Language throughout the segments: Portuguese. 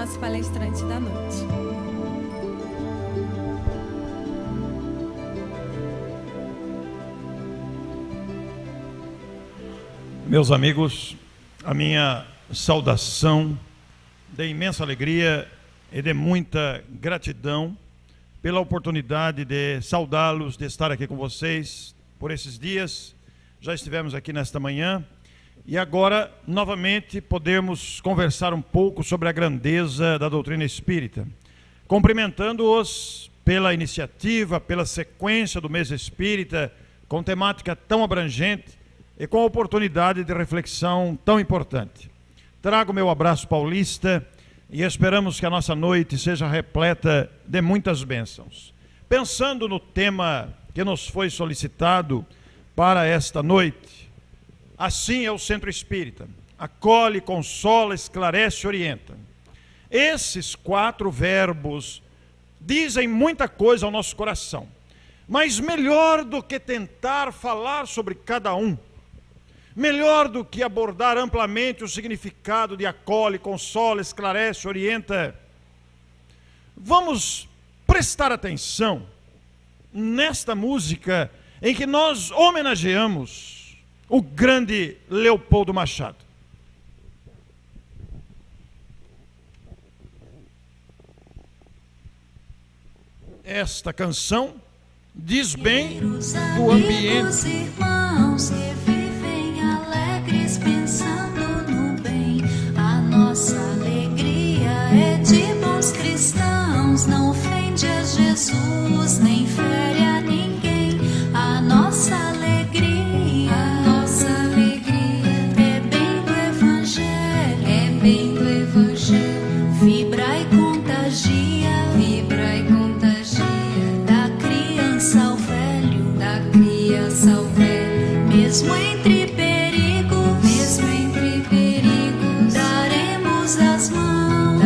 nosso palestrante da noite. Meus amigos, a minha saudação de imensa alegria e de muita gratidão pela oportunidade de saudá-los, de estar aqui com vocês por esses dias. Já estivemos aqui nesta manhã e agora, novamente, podemos conversar um pouco sobre a grandeza da doutrina espírita, cumprimentando-os pela iniciativa, pela sequência do mês espírita, com temática tão abrangente e com a oportunidade de reflexão tão importante. Trago meu abraço paulista e esperamos que a nossa noite seja repleta de muitas bênçãos. Pensando no tema que nos foi solicitado para esta noite, assim é o Centro Espírita: acolhe, consola, esclarece, orienta. Esses 4 verbos dizem muita coisa ao nosso coração, mas melhor do que tentar falar sobre cada um, melhor do que abordar amplamente o significado de acolhe, consola, esclarece, orienta, vamos prestar atenção nesta música em que nós homenageamos o grande Leopoldo Machado. Esta canção diz bem do ambiente. Irmãos que vivem alegres pensando no bem, a nossa alegria é de bons cristãos, não ofende a Jesus, nem fere a ninguém. A nossa alegria é bem do Evangelho, vibra e contagia, da criança ao velho, mesmo entre perigos, daremos as mãos,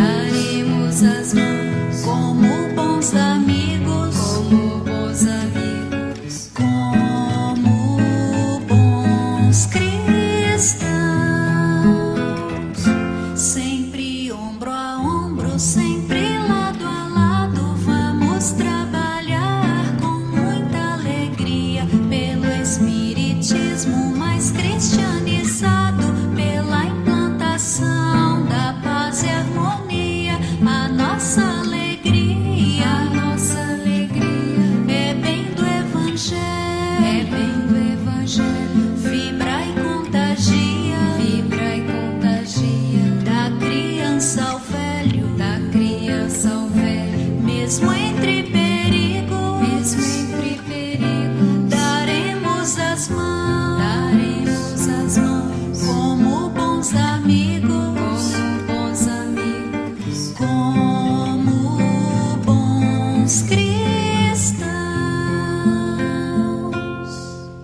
como bons amigos, como bons cristãos, sempre ombro a ombro, sempre lado a lado, vamos trabalhar com muita alegria pelo Espiritismo mais cristianizado, pela implantação da paz e harmonia. A nossa alegria é bem do Evangelho, vibra e contagia, da criança ao velho, mesmo entre perigos, daremos as mãos, como bons amigos, como bons cristãos.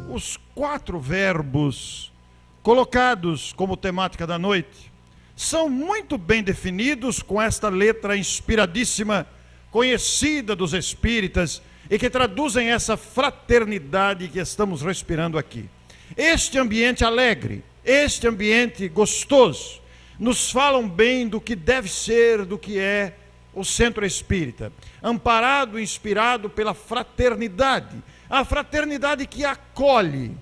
Os 4 verbos colocados como temática da noite são muito bem definidos com esta letra inspiradíssima, conhecida dos espíritas, e que traduzem essa fraternidade que estamos respirando aqui. Este ambiente alegre, este ambiente gostoso, nos falam bem do que deve ser, do que é o Centro Espírita, amparado e inspirado pela fraternidade, a fraternidade que acolhe,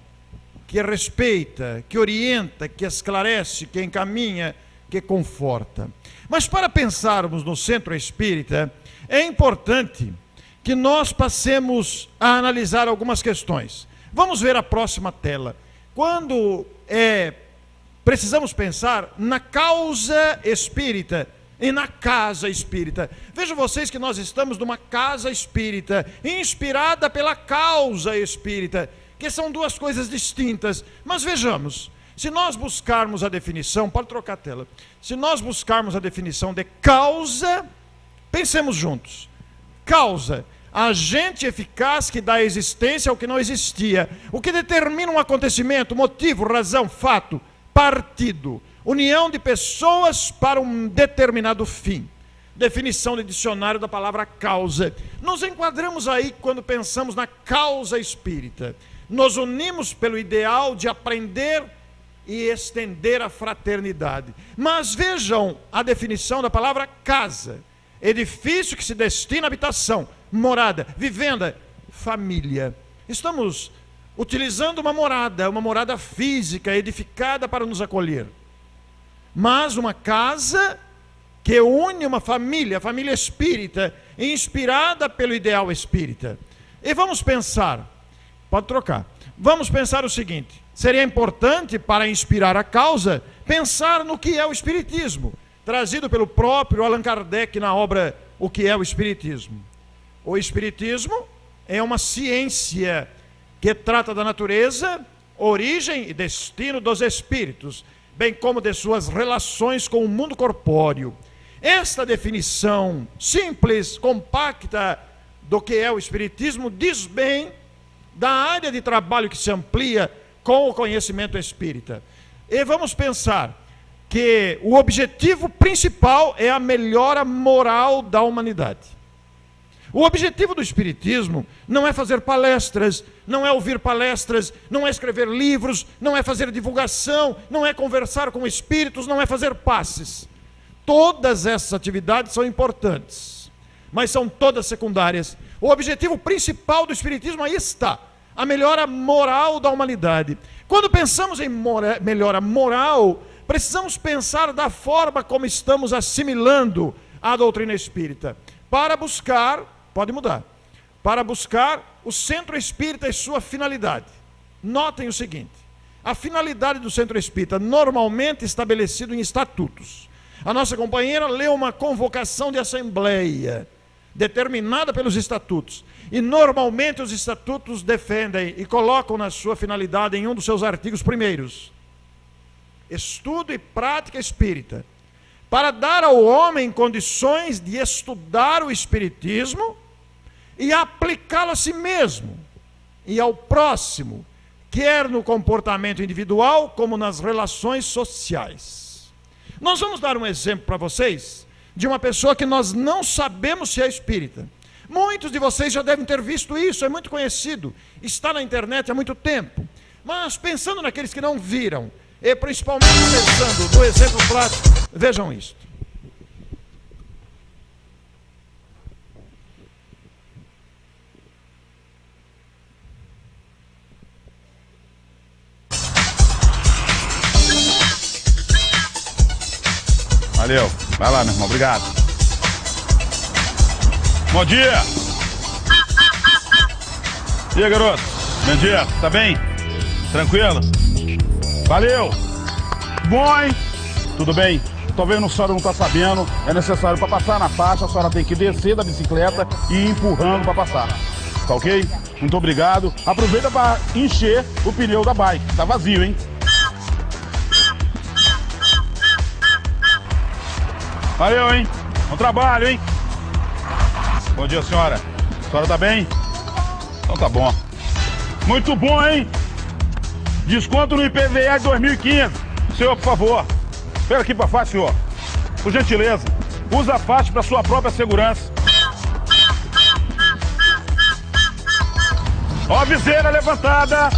que respeita, que orienta, que esclarece, que encaminha, que conforta. Mas para pensarmos no Centro Espírita, é importante que nós passemos a analisar algumas questões. Vamos ver a próxima tela. Quando precisamos pensar na causa espírita e na casa espírita. Vejam vocês que nós estamos numa casa espírita, inspirada pela causa espírita, que são 2 coisas distintas. Mas vejamos, se nós buscarmos a definição, pode trocar a tela, se nós buscarmos a definição de causa, pensemos juntos. Causa, agente eficaz que dá existência ao que não existia, o que determina um acontecimento, motivo, razão, fato, partido, união de pessoas para um determinado fim. Definição de dicionário da palavra causa. Nos enquadramos aí quando pensamos na causa espírita. Nos unimos pelo ideal de aprender e estender a fraternidade. Mas vejam a definição da palavra casa: edifício que se destina à habitação, morada, vivenda, família. Estamos utilizando uma morada física, edificada para nos acolher. Mas uma casa que une uma família, a família espírita, inspirada pelo ideal espírita. E vamos pensar, pode trocar, vamos pensar o seguinte: seria importante, para inspirar a causa, pensar no que é o Espiritismo, trazido pelo próprio Allan Kardec na obra O que é o Espiritismo. O Espiritismo é uma ciência que trata da natureza, origem e destino dos espíritos, bem como de suas relações com o mundo corpóreo. Esta definição simples, compacta do que é o Espiritismo diz bem da área de trabalho que se amplia com o conhecimento espírita. E vamos pensar que o objetivo principal é a melhora moral da humanidade. O objetivo do Espiritismo não é fazer palestras, não é ouvir palestras, não é escrever livros, não é fazer divulgação, não é conversar com espíritos, não é fazer passes. Todas essas atividades são importantes, mas são todas secundárias. O objetivo principal do Espiritismo aí está: a melhora moral da humanidade. Quando pensamos em melhora moral, precisamos pensar da forma como estamos assimilando a doutrina espírita, para buscar, pode mudar, para buscar o centro espírita e sua finalidade. Notem o seguinte: a finalidade do centro espírita, normalmente estabelecido em estatutos. A nossa companheira leu uma convocação de assembleia, determinada pelos estatutos, e normalmente os estatutos defendem e colocam na sua finalidade, em um dos seus artigos primeiros, estudo e prática espírita, para dar ao homem condições de estudar o espiritismo e aplicá-lo a si mesmo e ao próximo, quer no comportamento individual como nas relações sociais. Nós vamos dar um exemplo para vocês de uma pessoa que nós não sabemos se é espírita. Muitos de vocês já devem ter visto isso, é muito conhecido, está na internet há muito tempo. Mas pensando naqueles que não viram, e principalmente pensando no exemplo prático, vejam isto. Valeu, vai lá, meu irmão, obrigado. Bom dia! E aí, garoto? Bom dia, tá bem? Tranquilo? Valeu! Bom, hein? Tudo bem? Talvez a senhora não tá sabendo, é necessário para passar na faixa, a senhora tem que descer da bicicleta e ir empurrando para passar. Tá ok? Muito obrigado. Aproveita para encher o pneu da bike, tá vazio, hein? Valeu, hein? Bom trabalho, hein? Bom dia, senhora. A senhora tá bem? Então tá bom. Muito bom, hein? Desconto no IPVA de 2015. Senhor, por favor. Espera aqui pra faixa, senhor. Por gentileza. Usa a faixa para sua própria segurança. Ó a viseira levantada.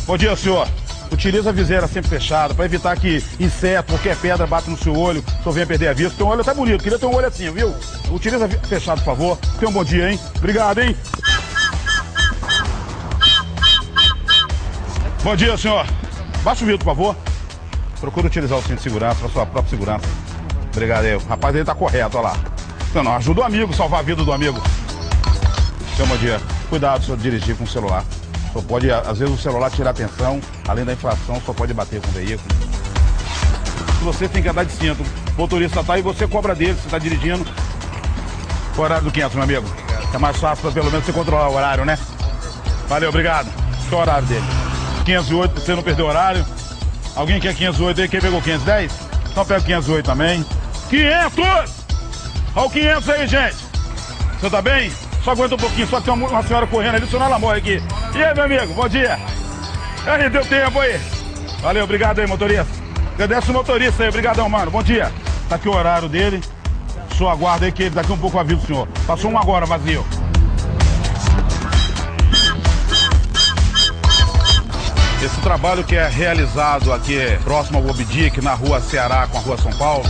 Bom dia, senhor. Utiliza a viseira sempre fechada para evitar que inseto, qualquer pedra bata no seu olho, o senhor venha perder a vista. Teu olho tá bonito, queria ter um olho assim, viu? Utiliza fechado, por favor. Tenha um bom dia, hein? Obrigado, hein? Bom dia, senhor. Baixa o vidro, por favor. Procura utilizar o cinto de segurança para sua própria segurança. Obrigado aí. O rapaz dele tá correto, olha lá. Não, ajuda o amigo, salvar a vida do amigo. Tenha um bom dia. Cuidado, senhor, dirigir com o celular. Só pode, às vezes, o celular tirar atenção, além da infração, só pode bater com o veículo. Se você tem que andar de cinto, o motorista tá aí, você cobra dele, você tá dirigindo. O horário do 500, meu amigo. É mais fácil para pelo menos você controlar o horário, né? Valeu, obrigado. Qual é o horário dele? 508, pra você não perder o horário. Alguém quer 508 aí? Quem pegou 510? Então pega o 508 também. 500! Olha o 500 aí, gente. Você tá bem? Só aguenta um pouquinho, só tem uma senhora correndo ali, senão ela morre aqui. E aí, meu amigo, bom dia. Aí, deu tempo aí. Valeu, obrigado aí, motorista. Agradece o motorista aí, obrigadão, mano. Bom dia. Tá aqui o horário dele. Só aguarda aí que daqui um pouco avisa o senhor. Passou um agora, vazio. Esse trabalho que é realizado aqui próximo ao Obdic, na rua Ceará com a rua São Paulo,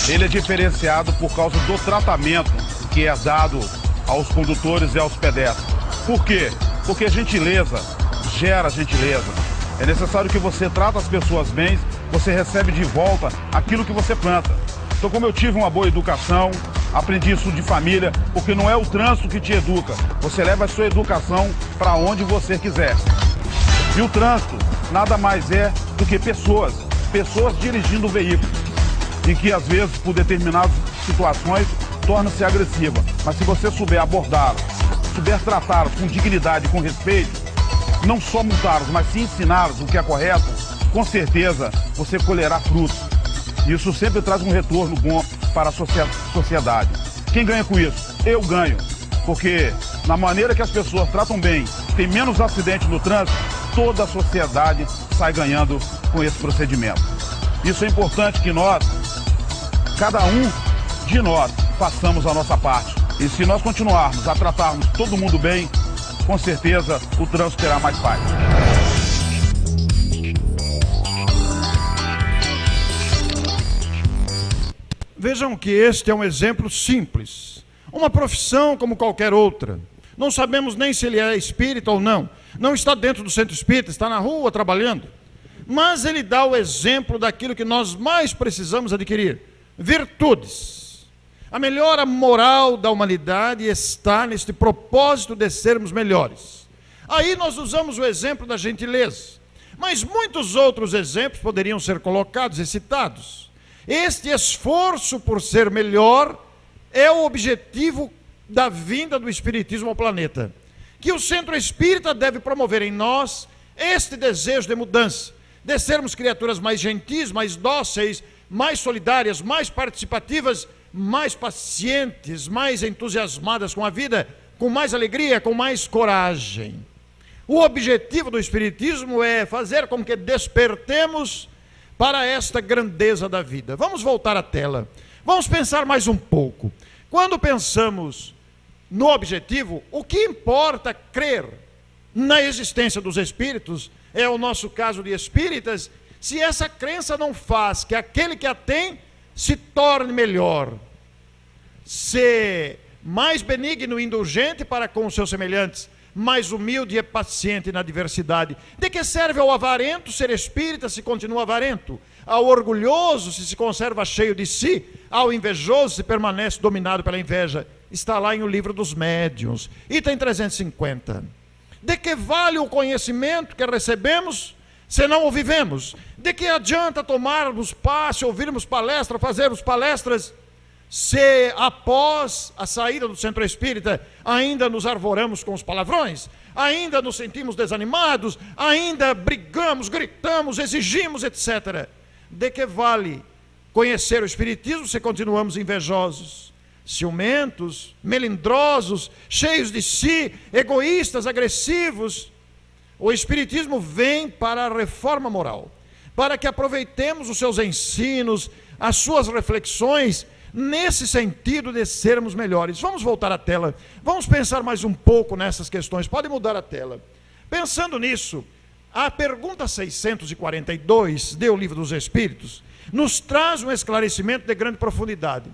ele é diferenciado por causa do tratamento que é dado aos condutores e aos pedestres. Por quê? Porque gentileza gera gentileza. É necessário que você trate as pessoas bem, você recebe de volta aquilo que você planta. Então, como eu tive uma boa educação, aprendi isso de família, porque não é o trânsito que te educa, você leva a sua educação para onde você quiser. E o trânsito nada mais é do que pessoas dirigindo o veículo, e que às vezes, por determinadas situações, torna-se agressiva. Mas se você souber abordá-los, souber tratá-los com dignidade, com respeito, não só multá-los, mas sim ensiná-los o que é correto, com certeza você colherá frutos. Isso sempre traz um retorno bom para a sociedade. Quem ganha com isso? Eu ganho. Porque na maneira que as pessoas tratam bem, tem menos acidentes no trânsito, toda a sociedade sai ganhando com esse procedimento. Isso é importante que nós, cada um de nós, façamos a nossa parte. E se nós continuarmos a tratarmos todo mundo bem, com certeza o trânsito terá mais paz. Vejam que este é um exemplo simples. Uma profissão como qualquer outra. Não sabemos nem se ele é espírita ou não. Não está dentro do centro espírita, está na rua trabalhando. Mas ele dá o exemplo daquilo que nós mais precisamos adquirir: virtudes. A melhora moral da humanidade está neste propósito de sermos melhores. Aí nós usamos o exemplo da gentileza. Mas muitos outros exemplos poderiam ser colocados e citados. Este esforço por ser melhor é o objetivo da vinda do Espiritismo ao planeta. Que o Centro Espírita deve promover em nós este desejo de mudança, de sermos criaturas mais gentis, mais dóceis, mais solidárias, mais participativas, mais pacientes, mais entusiasmadas com a vida, com mais alegria, com mais coragem. O objetivo do Espiritismo é fazer com que despertemos para esta grandeza da vida. Vamos voltar à tela. Vamos pensar mais um pouco. Quando pensamos no objetivo, o que importa crer na existência dos espíritos, é o nosso caso de espíritas, se essa crença não faz que aquele que a tem se torne melhor, ser mais benigno e indulgente para com os seus semelhantes, mais humilde e paciente na adversidade. De que serve ao avarento ser espírita se continua avarento? Ao orgulhoso se conserva cheio de si? Ao invejoso se permanece dominado pela inveja? Está lá em O Livro dos Médiuns, item 350. De que vale o conhecimento que recebemos se não o vivemos? De que adianta tomarmos passe, ouvirmos palestra, fazermos palestras, se após a saída do centro espírita ainda nos arvoramos com os palavrões, ainda nos sentimos desanimados, ainda brigamos, gritamos, exigimos, etc. De que vale conhecer o espiritismo se continuamos invejosos, ciumentos, melindrosos, cheios de si, egoístas, agressivos? O espiritismo vem para a reforma moral, para que aproveitemos os seus ensinos, as suas reflexões, nesse sentido de sermos melhores. Vamos voltar à tela, vamos pensar mais um pouco nessas questões. Pode mudar a tela. Pensando nisso, a pergunta 642 de O Livro dos Espíritos nos traz um esclarecimento de grande profundidade.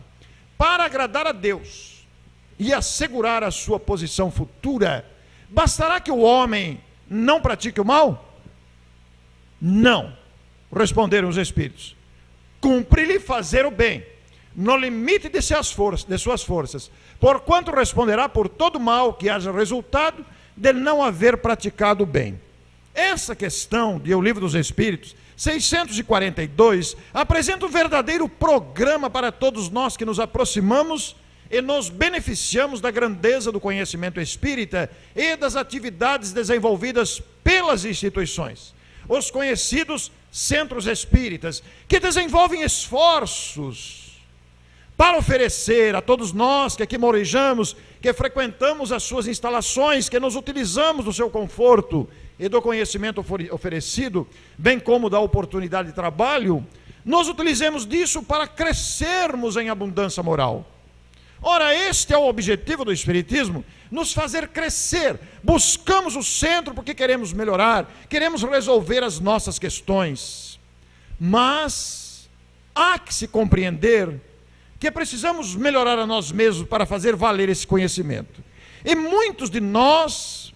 Para agradar a Deus e assegurar a sua posição futura, bastará que o homem não pratique o mal? Não, responderam os Espíritos. Cumpre-lhe fazer o bem, no limite de suas forças, porquanto responderá por todo mal que haja resultado de não haver praticado o bem. Essa questão de O Livro dos Espíritos, 642, apresenta um verdadeiro programa para todos nós que nos aproximamos e nos beneficiamos da grandeza do conhecimento espírita e das atividades desenvolvidas pelas instituições. Os conhecidos centros espíritas, que desenvolvem esforços para oferecer a todos nós que aqui morejamos, que frequentamos as suas instalações, que nos utilizamos do seu conforto e do conhecimento oferecido, bem como da oportunidade de trabalho, nos utilizemos disso para crescermos em abundância moral. Ora, este é o objetivo do Espiritismo, nos fazer crescer. Buscamos o centro porque queremos melhorar, queremos resolver as nossas questões. Mas há que se compreender que precisamos melhorar a nós mesmos para fazer valer esse conhecimento. E muitos de nós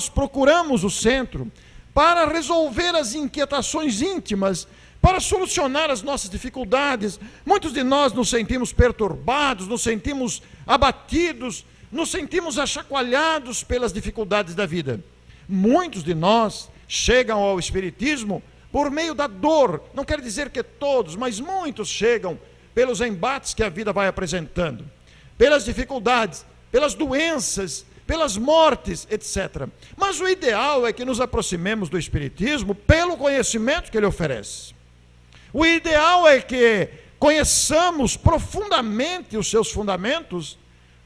procuramos o centro para resolver as inquietações íntimas, para solucionar as nossas dificuldades. Muitos de nós nos sentimos perturbados, nos sentimos abatidos, nos sentimos achacoalhados pelas dificuldades da vida. Muitos de nós chegam ao Espiritismo por meio da dor. Não quero dizer que todos, mas muitos chegam pelos embates que a vida vai apresentando, pelas dificuldades, pelas doenças, pelas mortes, etc. Mas o ideal é que nos aproximemos do Espiritismo pelo conhecimento que ele oferece. O ideal é que conheçamos profundamente os seus fundamentos,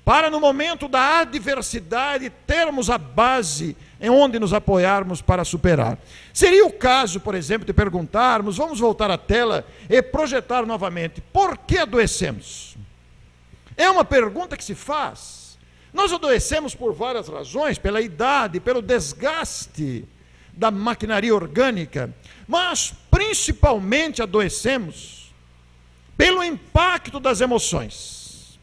para no momento da adversidade termos a base em onde nos apoiarmos para superar. Seria o caso, por exemplo, de perguntarmos, vamos voltar à tela e projetar novamente, por que adoecemos? É uma pergunta que se faz. Nós adoecemos por várias razões, pela idade, pelo desgaste da maquinaria orgânica, mas principalmente adoecemos pelo impacto das emoções.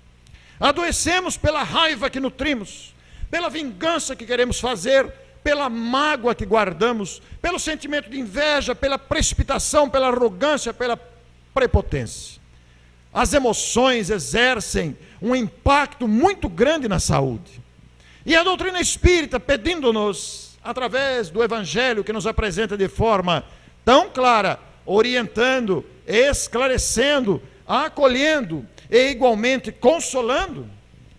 Adoecemos pela raiva que nutrimos, pela vingança que queremos fazer, pela mágoa que guardamos, pelo sentimento de inveja, pela precipitação, pela arrogância, pela prepotência. As emoções exercem um impacto muito grande na saúde. E a doutrina espírita, pedindo-nos, através do Evangelho que nos apresenta de forma tão clara, orientando, esclarecendo, acolhendo e igualmente consolando,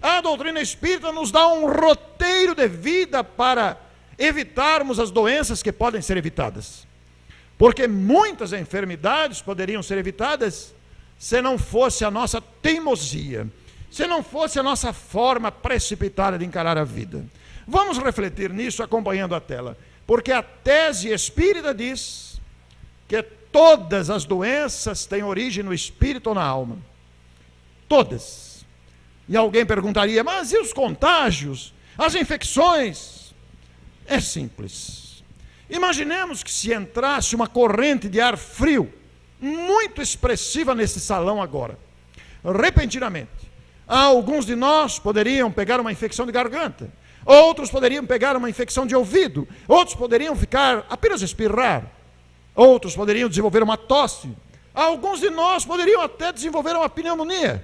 a doutrina espírita nos dá um roteiro de vida para evitarmos as doenças que podem ser evitadas. Porque muitas enfermidades poderiam ser evitadas se não fosse a nossa teimosia, se não fosse a nossa forma precipitada de encarar a vida. Vamos refletir nisso acompanhando a tela, porque a tese espírita diz que todas as doenças têm origem no espírito ou na alma. Todas. E alguém perguntaria, mas e os contágios? As infecções? É simples. Imaginemos que se entrasse uma corrente de ar frio, muito expressiva nesse salão agora, repentinamente, alguns de nós poderiam pegar uma infecção de garganta, outros poderiam pegar uma infecção de ouvido, outros poderiam ficar apenas espirrar, outros poderiam desenvolver uma tosse, alguns de nós poderiam até desenvolver uma pneumonia,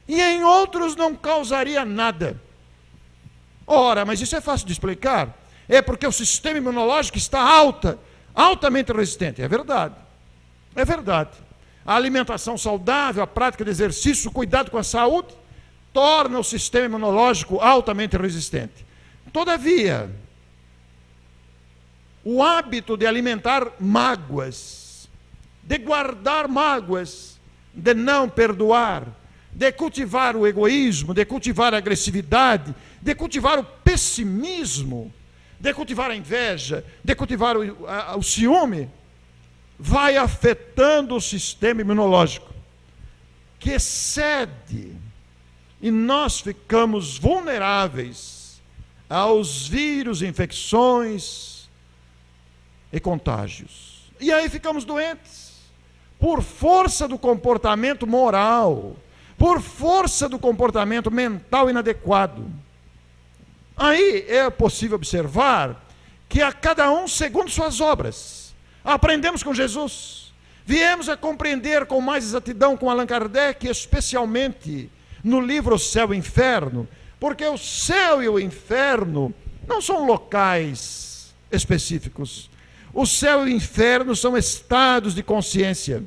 e em outros não causaria nada. Ora, mas isso é fácil de explicar. É porque o sistema imunológico está altamente resistente. É verdade. É verdade. A alimentação saudável, a prática de exercício, o cuidado com a saúde, torna o sistema imunológico altamente resistente. Todavia, o hábito de alimentar mágoas, de guardar mágoas, de não perdoar, de cultivar o egoísmo, de cultivar a agressividade, de cultivar o pessimismo, de cultivar a inveja, de cultivar o ciúme, vai afetando o sistema imunológico, que cede, e nós ficamos vulneráveis aos vírus, infecções e contágios. E aí ficamos doentes, por força do comportamento moral, por força do comportamento mental inadequado. Aí é possível observar que a cada um segundo suas obras. Aprendemos com Jesus, viemos a compreender com mais exatidão com Allan Kardec, especialmente no livro O Céu e o Inferno, porque o céu e o inferno não são locais específicos. O céu e o inferno são estados de consciência.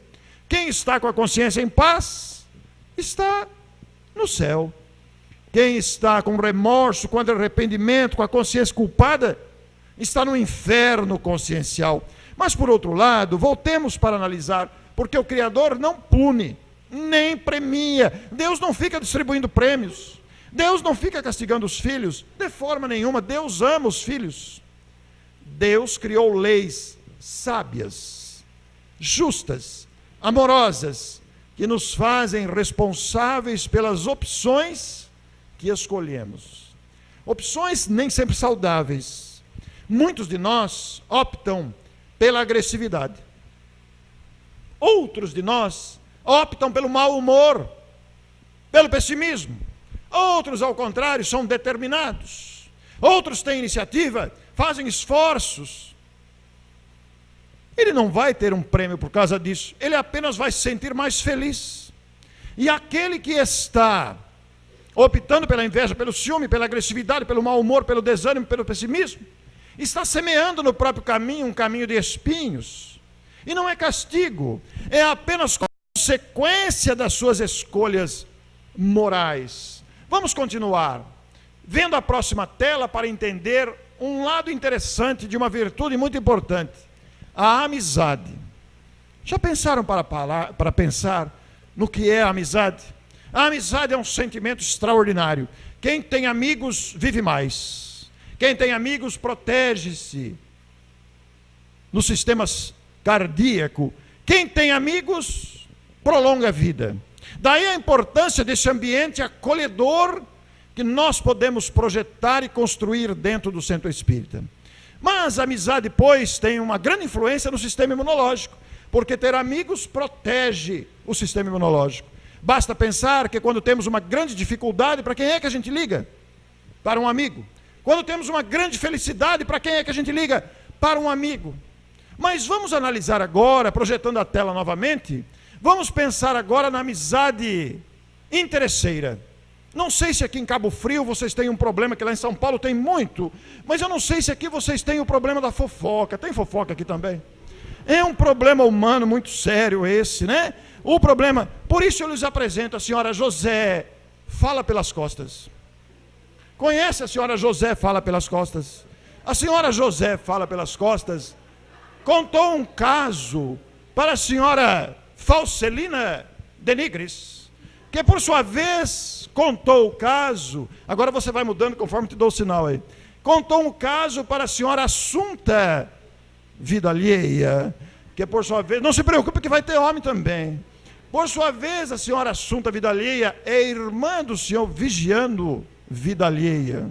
Quem está com a consciência em paz, está no céu. Quem está com remorso, com arrependimento, com a consciência culpada, está no inferno consciencial. Mas por outro lado, voltemos para analisar, porque o Criador não pune, nem premia. Deus não fica distribuindo prêmios. Deus não fica castigando os filhos, de forma nenhuma. Deus ama os filhos. Deus criou leis sábias, justas, amorosas, que nos fazem responsáveis pelas opções que escolhemos. Opções nem sempre saudáveis. Muitos de nós optam pela agressividade. Outros de nós optam pelo mau humor, pelo pessimismo. Outros, ao contrário, são determinados. Outros têm iniciativa, fazem esforços. Ele não vai ter um prêmio por causa disso, ele apenas vai se sentir mais feliz. E aquele que está optando pela inveja, pelo ciúme, pela agressividade, pelo mau humor, pelo desânimo, pelo pessimismo, está semeando no próprio caminho um caminho de espinhos. E não é castigo, é apenas consequência das suas escolhas morais. Vamos continuar vendo a próxima tela para entender um lado interessante de uma virtude muito importante: a amizade. Já pensaram para pensar no que é a amizade? A amizade é um sentimento extraordinário. Quem tem amigos vive mais. Quem tem amigos protege-se no sistema cardíaco. Quem tem amigos prolonga a vida. Daí a importância desse ambiente acolhedor que nós podemos projetar e construir dentro do centro espírita. Mas a amizade, pois, tem uma grande influência no sistema imunológico, porque ter amigos protege o sistema imunológico. Basta pensar que quando temos uma grande dificuldade, para quem é que a gente liga? Para um amigo. Quando temos uma grande felicidade, para quem é que a gente liga? Para um amigo. Mas vamos analisar agora, projetando a tela novamente, vamos pensar agora na amizade interesseira. Não sei se aqui em Cabo Frio vocês têm um problema, que lá em São Paulo tem muito, mas eu não sei se aqui vocês têm o problema da fofoca. Tem fofoca aqui também? É um problema humano muito sério esse, né? O problema, por isso eu lhes apresento a senhora José Fala Pelas Costas. Conhece a senhora José Fala Pelas Costas? A senhora José Fala Pelas Costas contou um caso para a senhora Falcelina Denigres, que por sua vez contou o caso, agora você vai mudando conforme te dou o sinal aí, contou um caso para a senhora Assunta Vida Alheia, que por sua vez, não se preocupe que vai ter homem também, por sua vez a senhora Assunta Vida Alheia é irmã do senhor Vigiando Vida Alheia.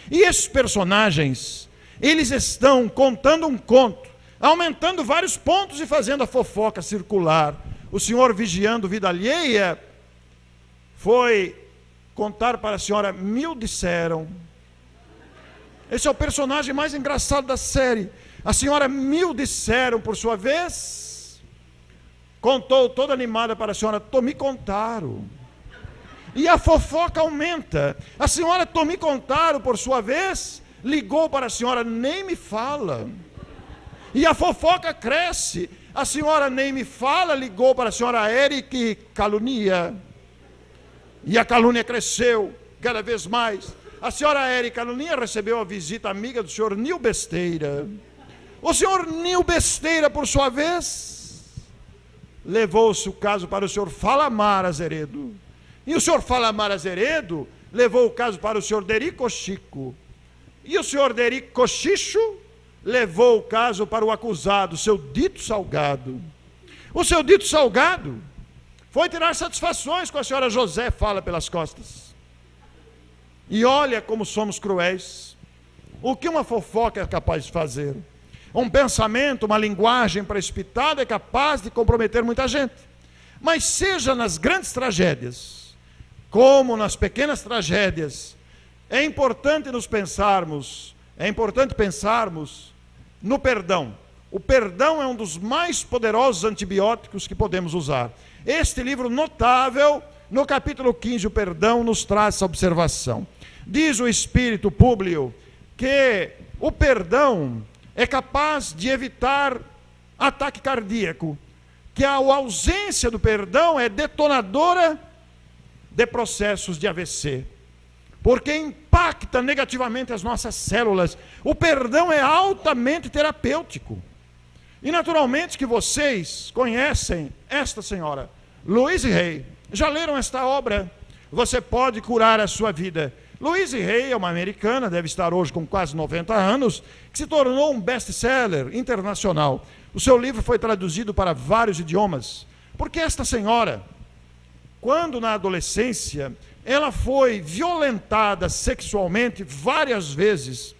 E esses personagens, eles estão contando um conto, aumentando vários pontos e fazendo a fofoca circular. O senhor Vigiando Vida Alheia foi contar para a senhora Mil Disseram. Esse é o personagem mais engraçado da série. A senhora Mil Disseram, por sua vez, contou toda animada para a senhora Tomi Contaro. E a fofoca aumenta. A senhora Tomi Contaro, por sua vez, ligou para a senhora Nem Me Fala. E a fofoca cresce. A senhora Nem Me Fala ligou para a senhora Eric Calunia. E a calúnia cresceu cada vez mais. A senhora Eric Calunia recebeu a visita amiga do senhor Nil Besteira. O senhor Nil Besteira, por sua vez, levou-se o caso para o senhor Falamar Azeredo. E o senhor Falamar Azeredo levou o caso para o senhor Derico Chico. E o senhor Derico Chicho levou o caso para o acusado, o seu Dito Salgado. O seu Dito Salgado foi tirar satisfações com a senhora José Fala Pelas Costas. E olha como somos cruéis. O que uma fofoca é capaz de fazer? Um pensamento, uma linguagem precipitada é capaz de comprometer muita gente. Mas seja nas grandes tragédias, como nas pequenas tragédias, é importante pensarmos no perdão. O perdão é um dos mais poderosos antibióticos que podemos usar. Este livro notável, no capítulo 15, o perdão, nos traz essa observação. Diz o Espírito Públio que o perdão é capaz de evitar ataque cardíaco, que a ausência do perdão é detonadora de processos de AVC, porque impacta negativamente as nossas células. O perdão é altamente terapêutico. E naturalmente que vocês conhecem esta senhora, Louise Hay. Já leram esta obra? Você pode curar a sua vida. Louise Hay é uma americana, deve estar hoje com quase 90 anos, que se tornou um best-seller internacional. O seu livro foi traduzido para vários idiomas, porque esta senhora, quando na adolescência ela foi violentada sexualmente várias vezes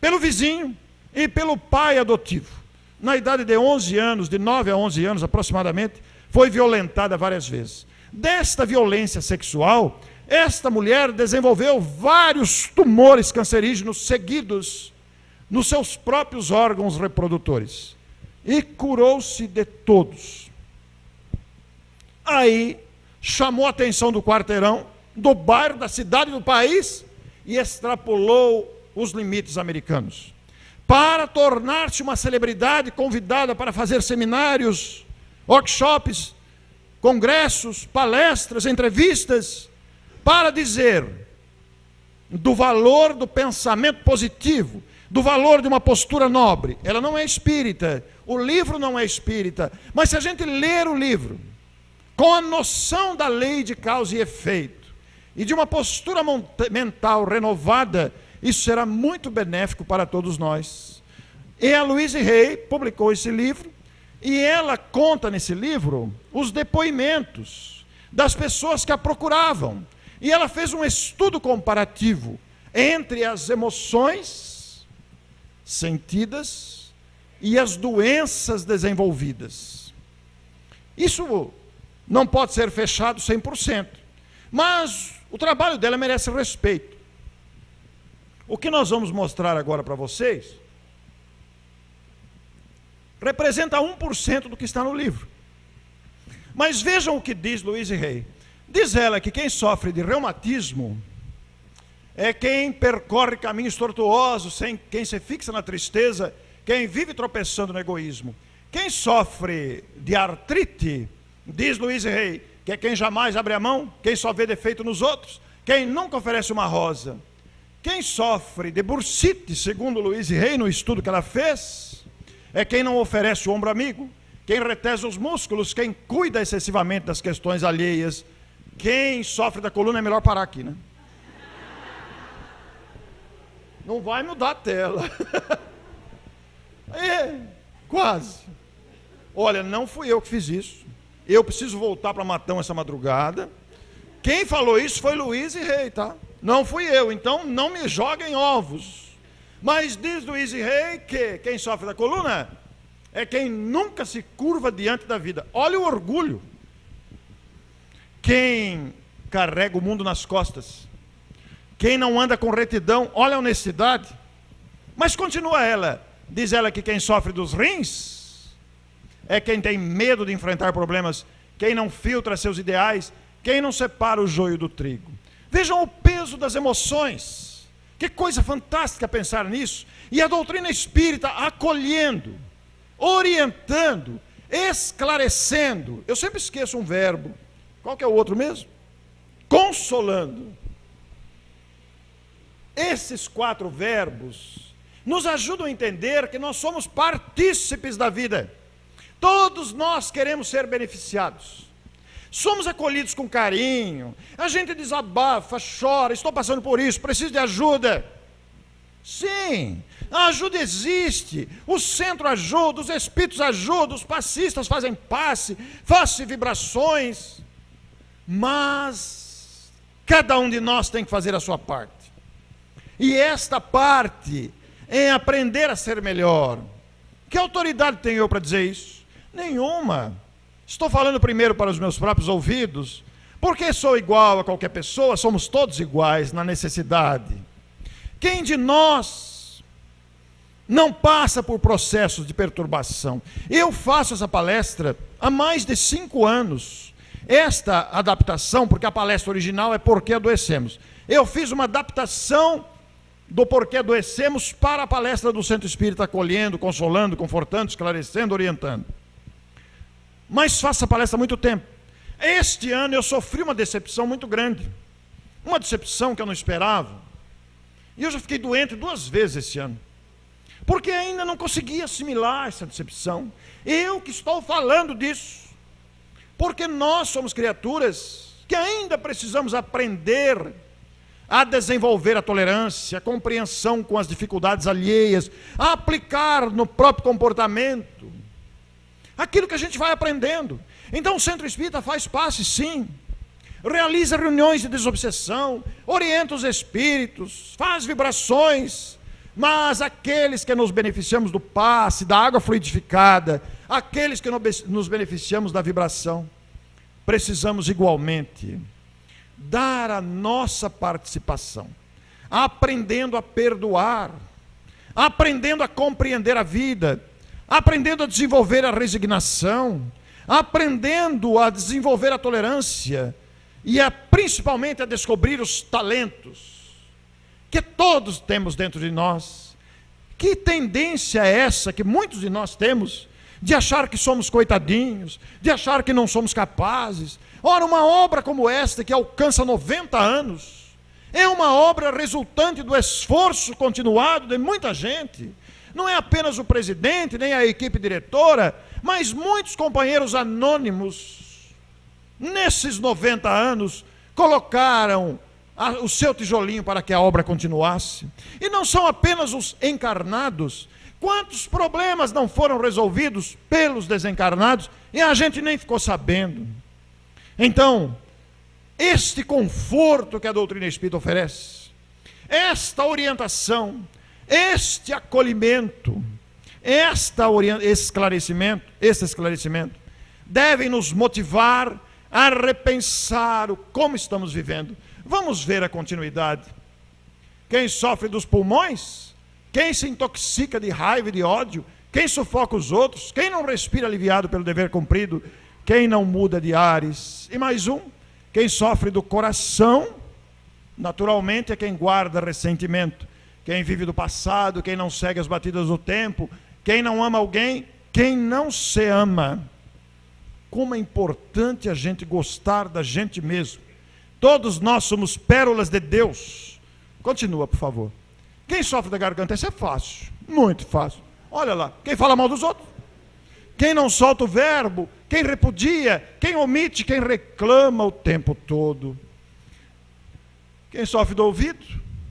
pelo vizinho e pelo pai adotivo. Na idade de 11 anos, de 9 a 11 anos aproximadamente, foi violentada várias vezes. Desta violência sexual, esta mulher desenvolveu vários tumores cancerígenos seguidos nos seus próprios órgãos reprodutores. E curou-se de todos. Aí, chamou a atenção do quarteirão, do bairro, da cidade, do país, e extrapolou os limites americanos. Para tornar-se uma celebridade convidada para fazer seminários, workshops, congressos, palestras, entrevistas, para dizer do valor do pensamento positivo, do valor de uma postura nobre. Ela não é espírita, o livro não é espírita, mas se a gente ler o livro com a noção da lei de causa e efeito e de uma postura mental renovada, isso será muito benéfico para todos nós. E a Louise Hay publicou esse livro, e ela conta nesse livro os depoimentos das pessoas que a procuravam. E ela fez um estudo comparativo entre as emoções sentidas e as doenças desenvolvidas. Isso não pode ser fechado 100%, mas o trabalho dela merece respeito. O que nós vamos mostrar agora para vocês representa 1% do que está no livro. Mas vejam o que diz Louise Hay. Diz ela que quem sofre de reumatismo é quem percorre caminhos tortuosos, quem se fixa na tristeza, quem vive tropeçando no egoísmo. Quem sofre de artrite, diz Louise Hay, que é quem jamais abre a mão, quem só vê defeito nos outros, quem nunca oferece uma rosa. Quem sofre de bursite, segundo Louise Hay, no estudo que ela fez, é quem não oferece o ombro amigo, quem retesa os músculos, quem cuida excessivamente das questões alheias. Quem sofre da coluna, é melhor parar aqui, né? Não vai mudar a tela. Quase. Olha, não fui eu que fiz isso. Eu preciso voltar para Matão essa madrugada. Quem falou isso foi Louise Hay, tá? Não fui eu, então não me joguem ovos. Mas diz Louise Hay que quem sofre da coluna é quem nunca se curva diante da vida. Olha o orgulho. Quem carrega o mundo nas costas. Quem não anda com retidão, olha a honestidade. Mas continua ela. Diz ela que quem sofre dos rins é quem tem medo de enfrentar problemas, quem não filtra seus ideais, quem não separa o joio do trigo. Vejam o peso das emoções. Que coisa fantástica pensar nisso. E a doutrina espírita acolhendo, orientando, esclarecendo. Eu sempre esqueço um verbo. Qual que é o outro mesmo? Consolando. Esses 4 verbos nos ajudam a entender que nós somos partícipes da vida. Todos nós queremos ser beneficiados. Somos acolhidos com carinho, a gente desabafa, chora, estou passando por isso, preciso de ajuda. Sim, a ajuda existe, o centro ajuda, os espíritos ajudam, os passistas fazem passe, fazem vibrações, mas cada um de nós tem que fazer a sua parte. E esta parte é aprender a ser melhor. Que autoridade tenho eu para dizer isso? Nenhuma. Estou falando primeiro para os meus próprios ouvidos, porque sou igual a qualquer pessoa, somos todos iguais na necessidade. Quem de nós não passa por processos de perturbação? Eu faço essa palestra há mais de 5 anos. Esta adaptação, porque a palestra original é Por que Adoecemos. Eu fiz uma adaptação do Porquê Adoecemos para a palestra do Centro Espírita, acolhendo, consolando, confortando, esclarecendo, orientando. Mas faço essa palestra há muito tempo. Este ano eu sofri uma decepção muito grande. Uma decepção que eu não esperava. E eu já fiquei doente 2 vezes esse ano. Porque ainda não consegui assimilar essa decepção. Eu que estou falando disso. Porque nós somos criaturas que ainda precisamos aprender a desenvolver a tolerância, a compreensão com as dificuldades alheias, a aplicar no próprio comportamento aquilo que a gente vai aprendendo. Então o Centro Espírita faz passe, sim. realiza reuniões de desobsessão, orienta os espíritos, faz vibrações, mas aqueles que nos beneficiamos do passe, da água fluidificada, aqueles que nos beneficiamos da vibração, precisamos igualmente dar a nossa participação, aprendendo a perdoar, aprendendo a compreender a vida, aprendendo a desenvolver a resignação, aprendendo a desenvolver a tolerância e principalmente a descobrir os talentos que todos temos dentro de nós. Que tendência é essa que muitos de nós temos de achar que somos coitadinhos, de achar que não somos capazes? Ora, uma obra como esta, que alcança 90 anos, é uma obra resultante do esforço continuado de muita gente. Não é apenas o presidente, nem a equipe diretora, mas muitos companheiros anônimos, nesses 90 anos, colocaram o seu tijolinho para que a obra continuasse. E não são apenas os encarnados. Quantos problemas não foram resolvidos pelos desencarnados e a gente nem ficou sabendo? Então, este conforto que a doutrina espírita oferece, esta orientação, este acolhimento, esse esclarecimento, devem nos motivar a repensar como estamos vivendo. Vamos ver a continuidade. Quem sofre dos pulmões, quem se intoxica de raiva e de ódio, quem sufoca os outros, quem não respira aliviado pelo dever cumprido, quem não muda de ares. E mais um, quem sofre do coração, naturalmente é quem guarda ressentimento, quem vive do passado, quem não segue as batidas do tempo, quem não ama alguém, quem não se ama. Como é importante a gente gostar da gente mesmo. Todos nós somos pérolas de Deus. Continua, por favor. Quem sofre da garganta, isso é fácil, muito fácil. Olha lá, quem fala mal dos outros, quem não solta o verbo, quem repudia, quem omite, quem reclama o tempo todo. Quem sofre do ouvido,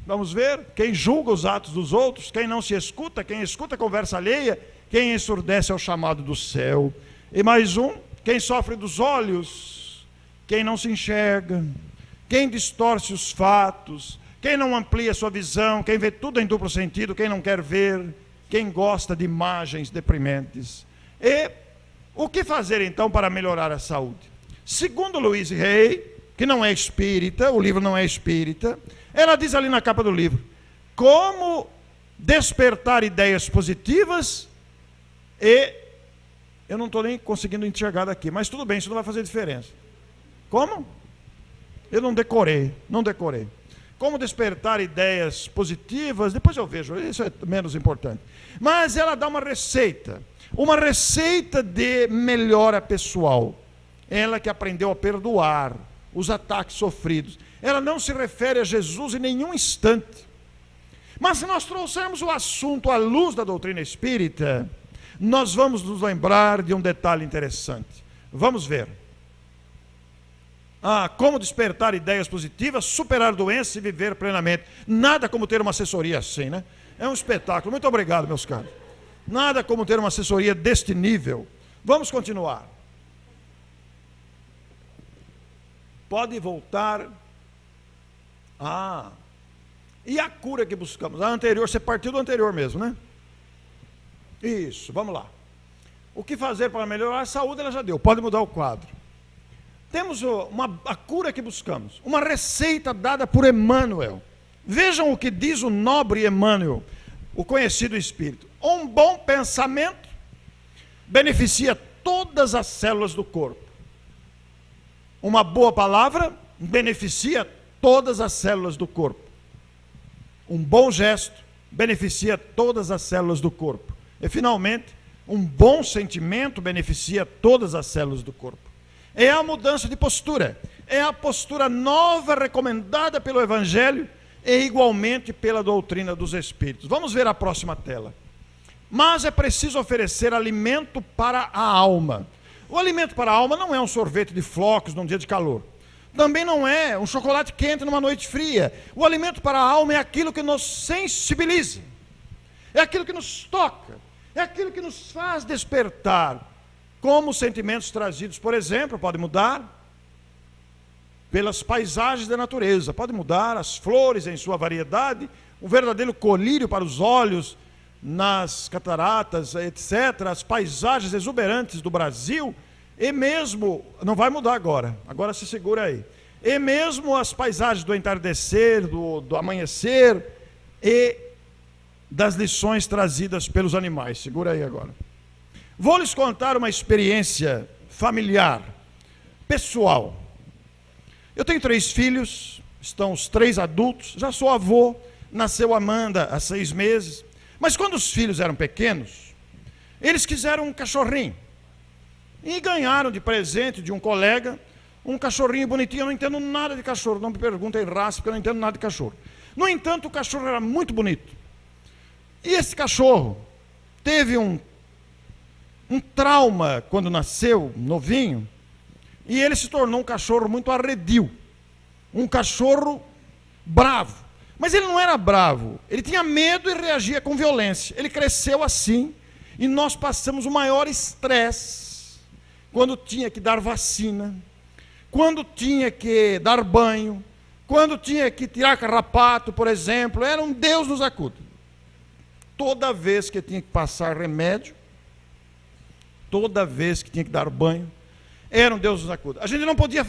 vamos ver, quem julga os atos dos outros, quem não se escuta, quem escuta a conversa alheia, quem ensurdece ao chamado do céu. E mais um, quem sofre dos olhos, quem não se enxerga, quem distorce os fatos, quem não amplia sua visão, quem vê tudo em duplo sentido, quem não quer ver, quem gosta de imagens deprimentes. E o que fazer então para melhorar a saúde? Segundo Louise Hay, que não é espírita, o livro não é espírita, ela diz ali na capa do livro, como despertar ideias positivas e... eu não estou nem conseguindo enxergar daqui, mas tudo bem, isso não vai fazer diferença. Como? Eu não decorei. Como despertar ideias positivas, depois eu vejo, isso é menos importante. Mas ela dá uma receita de melhora pessoal. Ela que aprendeu a perdoar os ataques sofridos. Ela não se refere a Jesus em nenhum instante. Mas se nós trouxermos o assunto à luz da doutrina espírita, nós vamos nos lembrar de um detalhe interessante. Vamos ver. Como despertar ideias positivas, superar doenças e viver plenamente. Nada como ter uma assessoria assim, né? É um espetáculo. Muito obrigado, meus caros. Nada como ter uma assessoria deste nível. Vamos continuar. Pode voltar. E a cura que buscamos? A anterior, você partiu do anterior mesmo, né? Isso, vamos lá. O que fazer para melhorar a saúde, ela já deu. Pode mudar o quadro. Temos a cura que buscamos. Uma receita dada por Emmanuel. Vejam o que diz o nobre Emmanuel, o conhecido espírito. Um bom pensamento beneficia todas as células do corpo. Uma boa palavra beneficia todas as células do corpo. Um bom gesto beneficia todas as células do corpo. E, finalmente, um bom sentimento beneficia todas as células do corpo. É a mudança de postura. É a postura nova recomendada pelo Evangelho e igualmente pela doutrina dos Espíritos. Vamos ver a próxima tela. Mas é preciso oferecer alimento para a alma. O alimento para a alma não é um sorvete de flocos num dia de calor. Também não é um chocolate quente numa noite fria. O alimento para a alma é aquilo que nos sensibiliza. É aquilo que nos toca. É aquilo que nos faz despertar. Como os sentimentos trazidos, por exemplo, pode mudar. pelas paisagens da natureza. Pode mudar as flores em sua variedade, um verdadeiro colírio para os olhos nas cataratas, etc., as paisagens exuberantes do Brasil, e mesmo, não vai mudar agora se segura aí, e mesmo as paisagens do entardecer, do amanhecer, e das lições trazidas pelos animais. Segura aí agora. Vou lhes contar uma experiência familiar, pessoal. Eu tenho 3 filhos, estão os 3 adultos, já sou avô, nasceu Amanda há 6 meses, mas quando os filhos eram pequenos, eles quiseram um cachorrinho, e ganharam de presente de um colega, um cachorrinho bonitinho. Eu não entendo nada de cachorro, não me perguntem raça, porque eu não entendo nada de cachorro. No entanto, o cachorro era muito bonito, e esse cachorro teve um trauma quando nasceu, novinho, e ele se tornou um cachorro muito arredio, um cachorro bravo. Mas ele não era bravo, ele tinha medo e reagia com violência. Ele cresceu assim, e nós passamos o maior estresse quando tinha que dar vacina, quando tinha que dar banho, quando tinha que tirar carrapato, por exemplo. Era um Deus nos acuda. Toda vez que tinha que passar remédio, toda vez que tinha que dar banho, era um Deus nos acuda. A gente não podia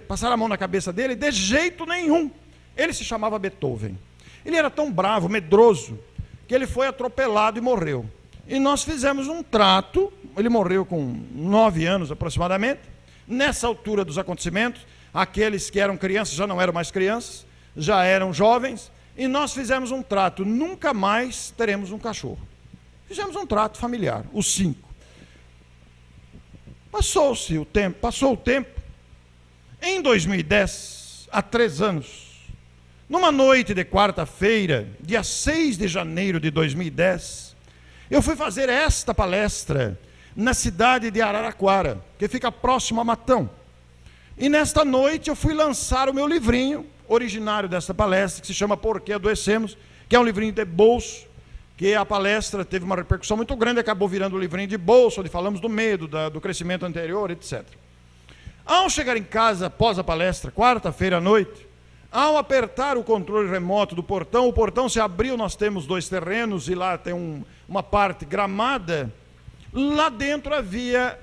passar a mão na cabeça dele de jeito nenhum. Ele se chamava Beethoven. Ele era tão bravo, medroso, que ele foi atropelado e morreu. E nós fizemos um trato. Ele morreu com 9 anos aproximadamente. Nessa altura dos acontecimentos, aqueles que eram crianças já não eram mais crianças, já eram jovens, e nós fizemos um trato: nunca mais teremos um cachorro. Fizemos um trato familiar, os 5. Passou o tempo. Em 2010, há 3 anos, numa noite de quarta-feira, dia 6 de janeiro de 2010, eu fui fazer esta palestra na cidade de Araraquara, que fica próximo a Matão. E nesta noite eu fui lançar o meu livrinho, originário desta palestra, que se chama Por que Adoecemos, que é um livrinho de bolso, que a palestra teve uma repercussão muito grande, acabou virando um livrinho de bolso, onde falamos do medo, do crescimento anterior, etc. Ao chegar em casa, após a palestra, quarta-feira à noite, ao apertar o controle remoto do portão, o portão se abriu, nós temos 2 terrenos, e lá tem uma parte gramada. Lá dentro havia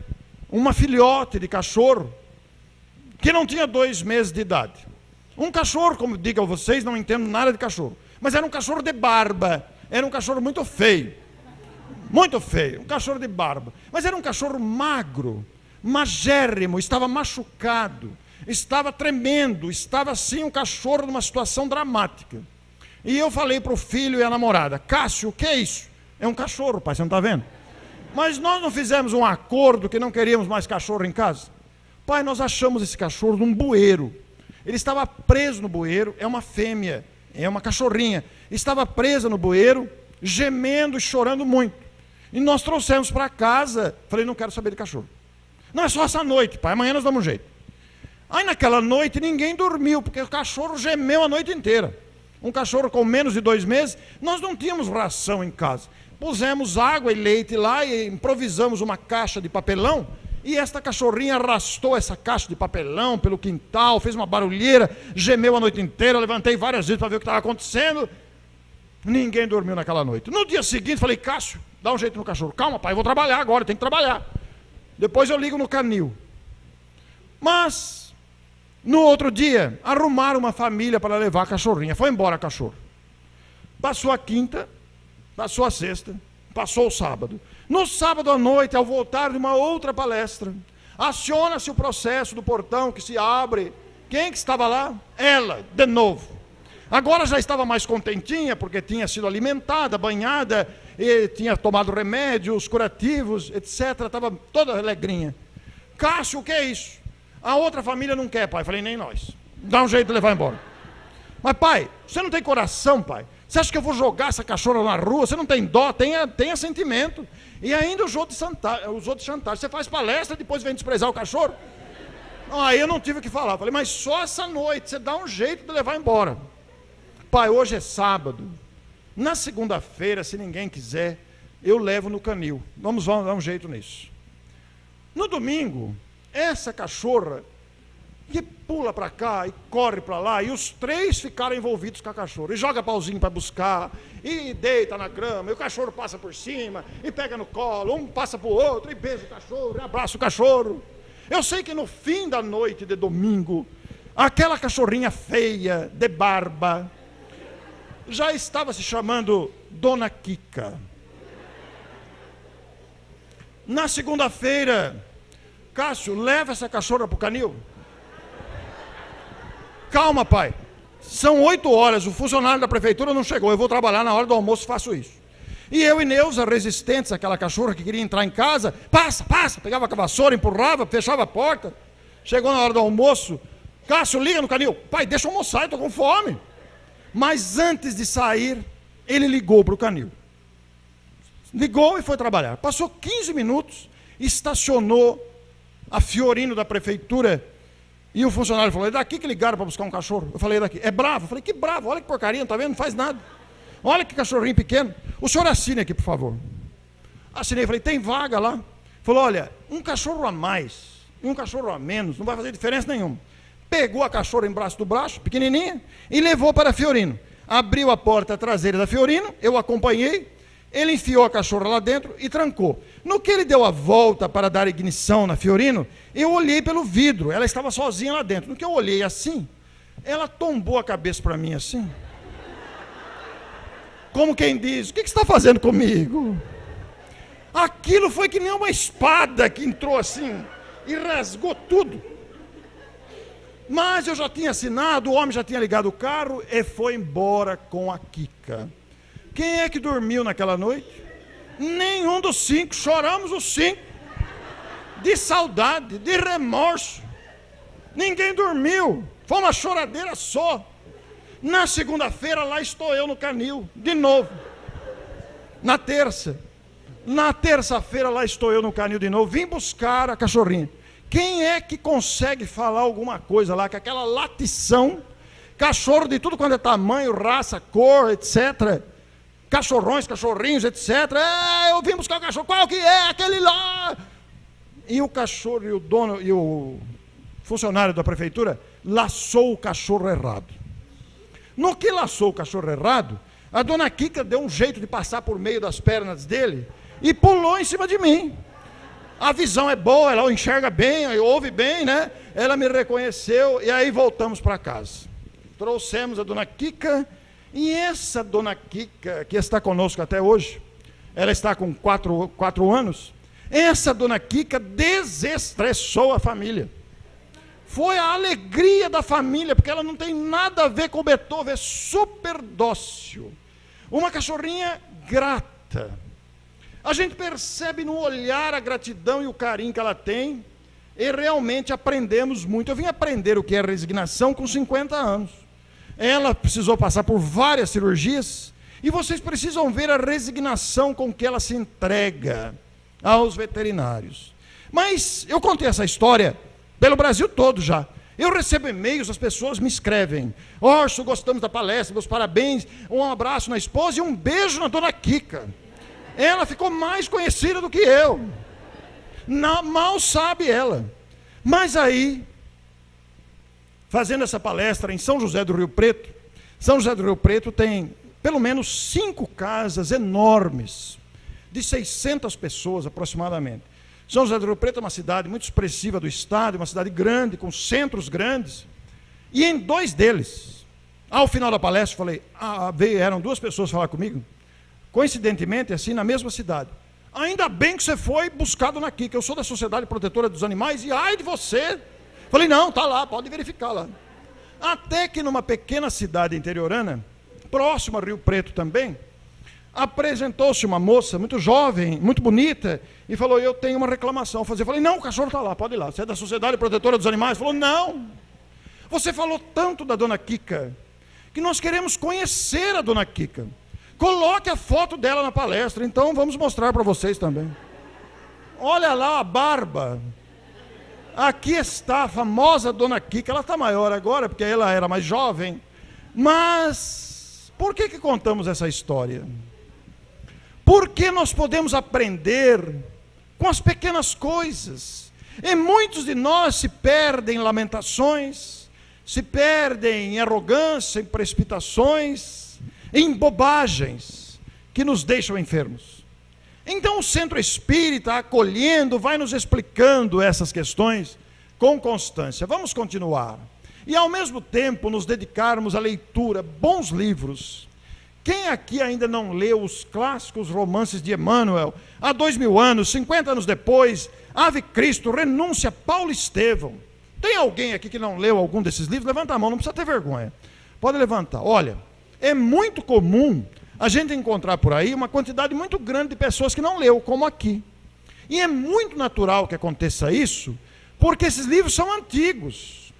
uma filhote de cachorro, que não tinha 2 meses de idade. Um cachorro, como digo a vocês, não entendo nada de cachorro, mas era um cachorro de barba. Era um cachorro muito feio, um cachorro de barba. Mas era um cachorro magro, magérrimo, estava machucado, estava tremendo, estava assim um cachorro numa situação dramática. E eu falei para o filho e a namorada: Cássio, o que é isso? É um cachorro, pai, você não está vendo? Mas nós não fizemos um acordo que não queríamos mais cachorro em casa? Pai, nós achamos esse cachorro num bueiro. Ele estava preso no bueiro, é uma fêmea, é uma cachorrinha. Estava presa no bueiro, gemendo e chorando muito. E nós trouxemos para casa. Falei: não quero saber de cachorro. Não, é só essa noite, pai, amanhã nós damos um jeito. Aí naquela noite ninguém dormiu, porque o cachorro gemeu a noite inteira. Um cachorro com menos de 2 meses, nós não tínhamos ração em casa. Pusemos água e leite lá e improvisamos uma caixa de papelão. E esta cachorrinha arrastou essa caixa de papelão pelo quintal, fez uma barulheira, gemeu a noite inteira. Levantei várias vezes para ver o que estava acontecendo. Ninguém dormiu naquela noite. No dia seguinte, falei: Cássio, dá um jeito no cachorro. Calma, pai, eu vou trabalhar agora, tem que trabalhar. Depois eu ligo no canil. Mas, no outro dia, arrumaram uma família para levar a cachorrinha. Foi embora a cachorro. Passou a quinta, passou a sexta, passou o sábado. No sábado à noite, ao voltar de uma outra palestra, aciona-se o processo do portão que se abre. Quem que estava lá? Ela, de novo. Agora já estava mais contentinha, porque tinha sido alimentada, banhada, e tinha tomado remédios curativos, etc. Estava toda alegrinha. Cássio, o que é isso? A outra família não quer, pai. Falei: nem nós. Dá um jeito de levar embora. Mas, pai, você não tem coração, pai? Você acha que eu vou jogar essa cachorra na rua? Você não tem dó? Tenha sentimento. E ainda os outros chantaram. Você faz palestra e depois vem desprezar o cachorro? Aí eu não tive o que falar. Falei: mas só essa noite, você dá um jeito de levar embora. Pai, hoje é sábado. Na segunda-feira, se ninguém quiser, eu levo no canil. Vamos dar um jeito nisso. No domingo, essa cachorra E pula para cá e corre para lá, e os três ficaram envolvidos com a cachorra. E joga pauzinho para buscar, e deita na grama, e o cachorro passa por cima, e pega no colo, um passa para o outro, e beija o cachorro, e abraça o cachorro. Eu sei que no fim da noite de domingo, aquela cachorrinha feia, de barba, já estava se chamando Dona Kika. Na segunda-feira, Cássio, leva essa cachorra para o canil. Calma, pai. São 8 horas, o funcionário da prefeitura não chegou. Eu vou trabalhar na hora do almoço e faço isso. E eu e Neuza, resistentes àquela cachorra que queria entrar em casa, passa, pegava a vassoura, empurrava, fechava a porta. Chegou na hora do almoço, Cássio, liga no canil. Pai, deixa eu almoçar, eu estou com fome. Mas antes de sair, ele ligou para o canil. Ligou e foi trabalhar. Passou 15 minutos, estacionou a Fiorino da prefeitura. E o funcionário falou, é daqui que ligaram para buscar um cachorro. Eu falei, é daqui. É bravo. Eu falei, que bravo, olha que porcaria, não está vendo? Não faz nada. Olha que cachorrinho pequeno. O senhor assine aqui, por favor. Assinei, falei, tem vaga lá? Falou, olha, um cachorro a mais e um cachorro a menos, não vai fazer diferença nenhuma. Pegou a cachorra em braço do braço, pequenininha, e levou para a Fiorino. Abriu a porta traseira da Fiorino, eu acompanhei, ele enfiou a cachorra lá dentro e trancou. No que ele deu a volta para dar ignição na Fiorino, eu olhei pelo vidro, ela estava sozinha lá dentro. No que eu olhei assim, ela tombou a cabeça para mim assim. Como quem diz, o que você está fazendo comigo? Aquilo foi que nem uma espada que entrou assim e rasgou tudo. Mas eu já tinha assinado, o homem já tinha ligado o carro e foi embora com a Kika. Quem é que dormiu naquela noite? Nenhum dos 5, choramos os 5, de saudade, de remorso. Ninguém dormiu, foi uma choradeira só. Na segunda-feira lá estou eu no canil, de novo. Na terça-feira lá estou eu no canil de novo, vim buscar a cachorrinha. Quem é que consegue falar alguma coisa lá, com aquela latição, cachorro de tudo quanto é tamanho, raça, cor, etc., cachorrões, cachorrinhos, etc. Eu vim buscar o cachorro, qual que é? Aquele lá. E o cachorro, e o dono, e o funcionário da prefeitura, laçou o cachorro errado. No que laçou o cachorro errado, a dona Kika deu um jeito de passar por meio das pernas dele e pulou em cima de mim. A visão é boa, ela enxerga bem, ouve bem, né? Ela me reconheceu e aí voltamos para casa. Trouxemos a dona Kika. E essa dona Kika, que está conosco até hoje, ela está com 4 anos, essa dona Kika desestressou a família. Foi a alegria da família, porque ela não tem nada a ver com o Beethoven, é super dócil. Uma cachorrinha grata. A gente percebe no olhar a gratidão e o carinho que ela tem, e realmente aprendemos muito. Eu vim aprender o que é resignação com 50 anos. Ela precisou passar por várias cirurgias, e vocês precisam ver a resignação com que ela se entrega aos veterinários. Mas eu contei essa história pelo Brasil todo já. Eu recebo e-mails, as pessoas me escrevem: Orso, gostamos da palestra, meus parabéns, um abraço na esposa e um beijo na dona Kika. Ela ficou mais conhecida do que eu. Mal sabe ela. Mas aí, fazendo essa palestra em São José do Rio Preto, São José do Rio Preto tem pelo menos 5 casas enormes, de 600 pessoas aproximadamente. São José do Rio Preto é uma cidade muito expressiva do estado, uma cidade grande, com centros grandes. E em 2 deles, ao final da palestra, falei, eram 2 pessoas falar comigo, coincidentemente, assim, na mesma cidade. Ainda bem que você foi buscado na Kika, eu sou da Sociedade Protetora dos Animais, e ai de você. Falei, não, está lá, pode verificar lá. Até que numa pequena cidade interiorana, próxima a Rio Preto também, apresentou-se uma moça muito jovem, muito bonita, e falou, eu tenho uma reclamação a fazer. Falei, não, o cachorro está lá, pode ir lá. Você é da Sociedade Protetora dos Animais? Falou, não. Você falou tanto da dona Kika, que nós queremos conhecer a dona Kika. Coloque a foto dela na palestra, então vamos mostrar para vocês também. Olha lá a barba. Aqui está a famosa dona Kika. Ela está maior agora, porque ela era mais jovem. Mas, por que contamos essa história? Porque nós podemos aprender com as pequenas coisas. E muitos de nós se perdem em lamentações, se perdem em arrogância, em precipitações, em bobagens que nos deixam enfermos. Então o Centro Espírita, acolhendo, vai nos explicando essas questões com constância. Vamos continuar. E ao mesmo tempo nos dedicarmos à leitura, bons livros. Quem aqui ainda não leu os clássicos romances de Emmanuel, há 2000 anos, 50 anos depois, Ave Cristo, Renúncia, Paulo Estevão? Tem alguém aqui que não leu algum desses livros? Levanta a mão, não precisa ter vergonha. Pode levantar. Olha, é muito comum a gente encontrar por aí uma quantidade muito grande de pessoas que não leu, como aqui. E é muito natural que aconteça isso, porque esses livros são antigos,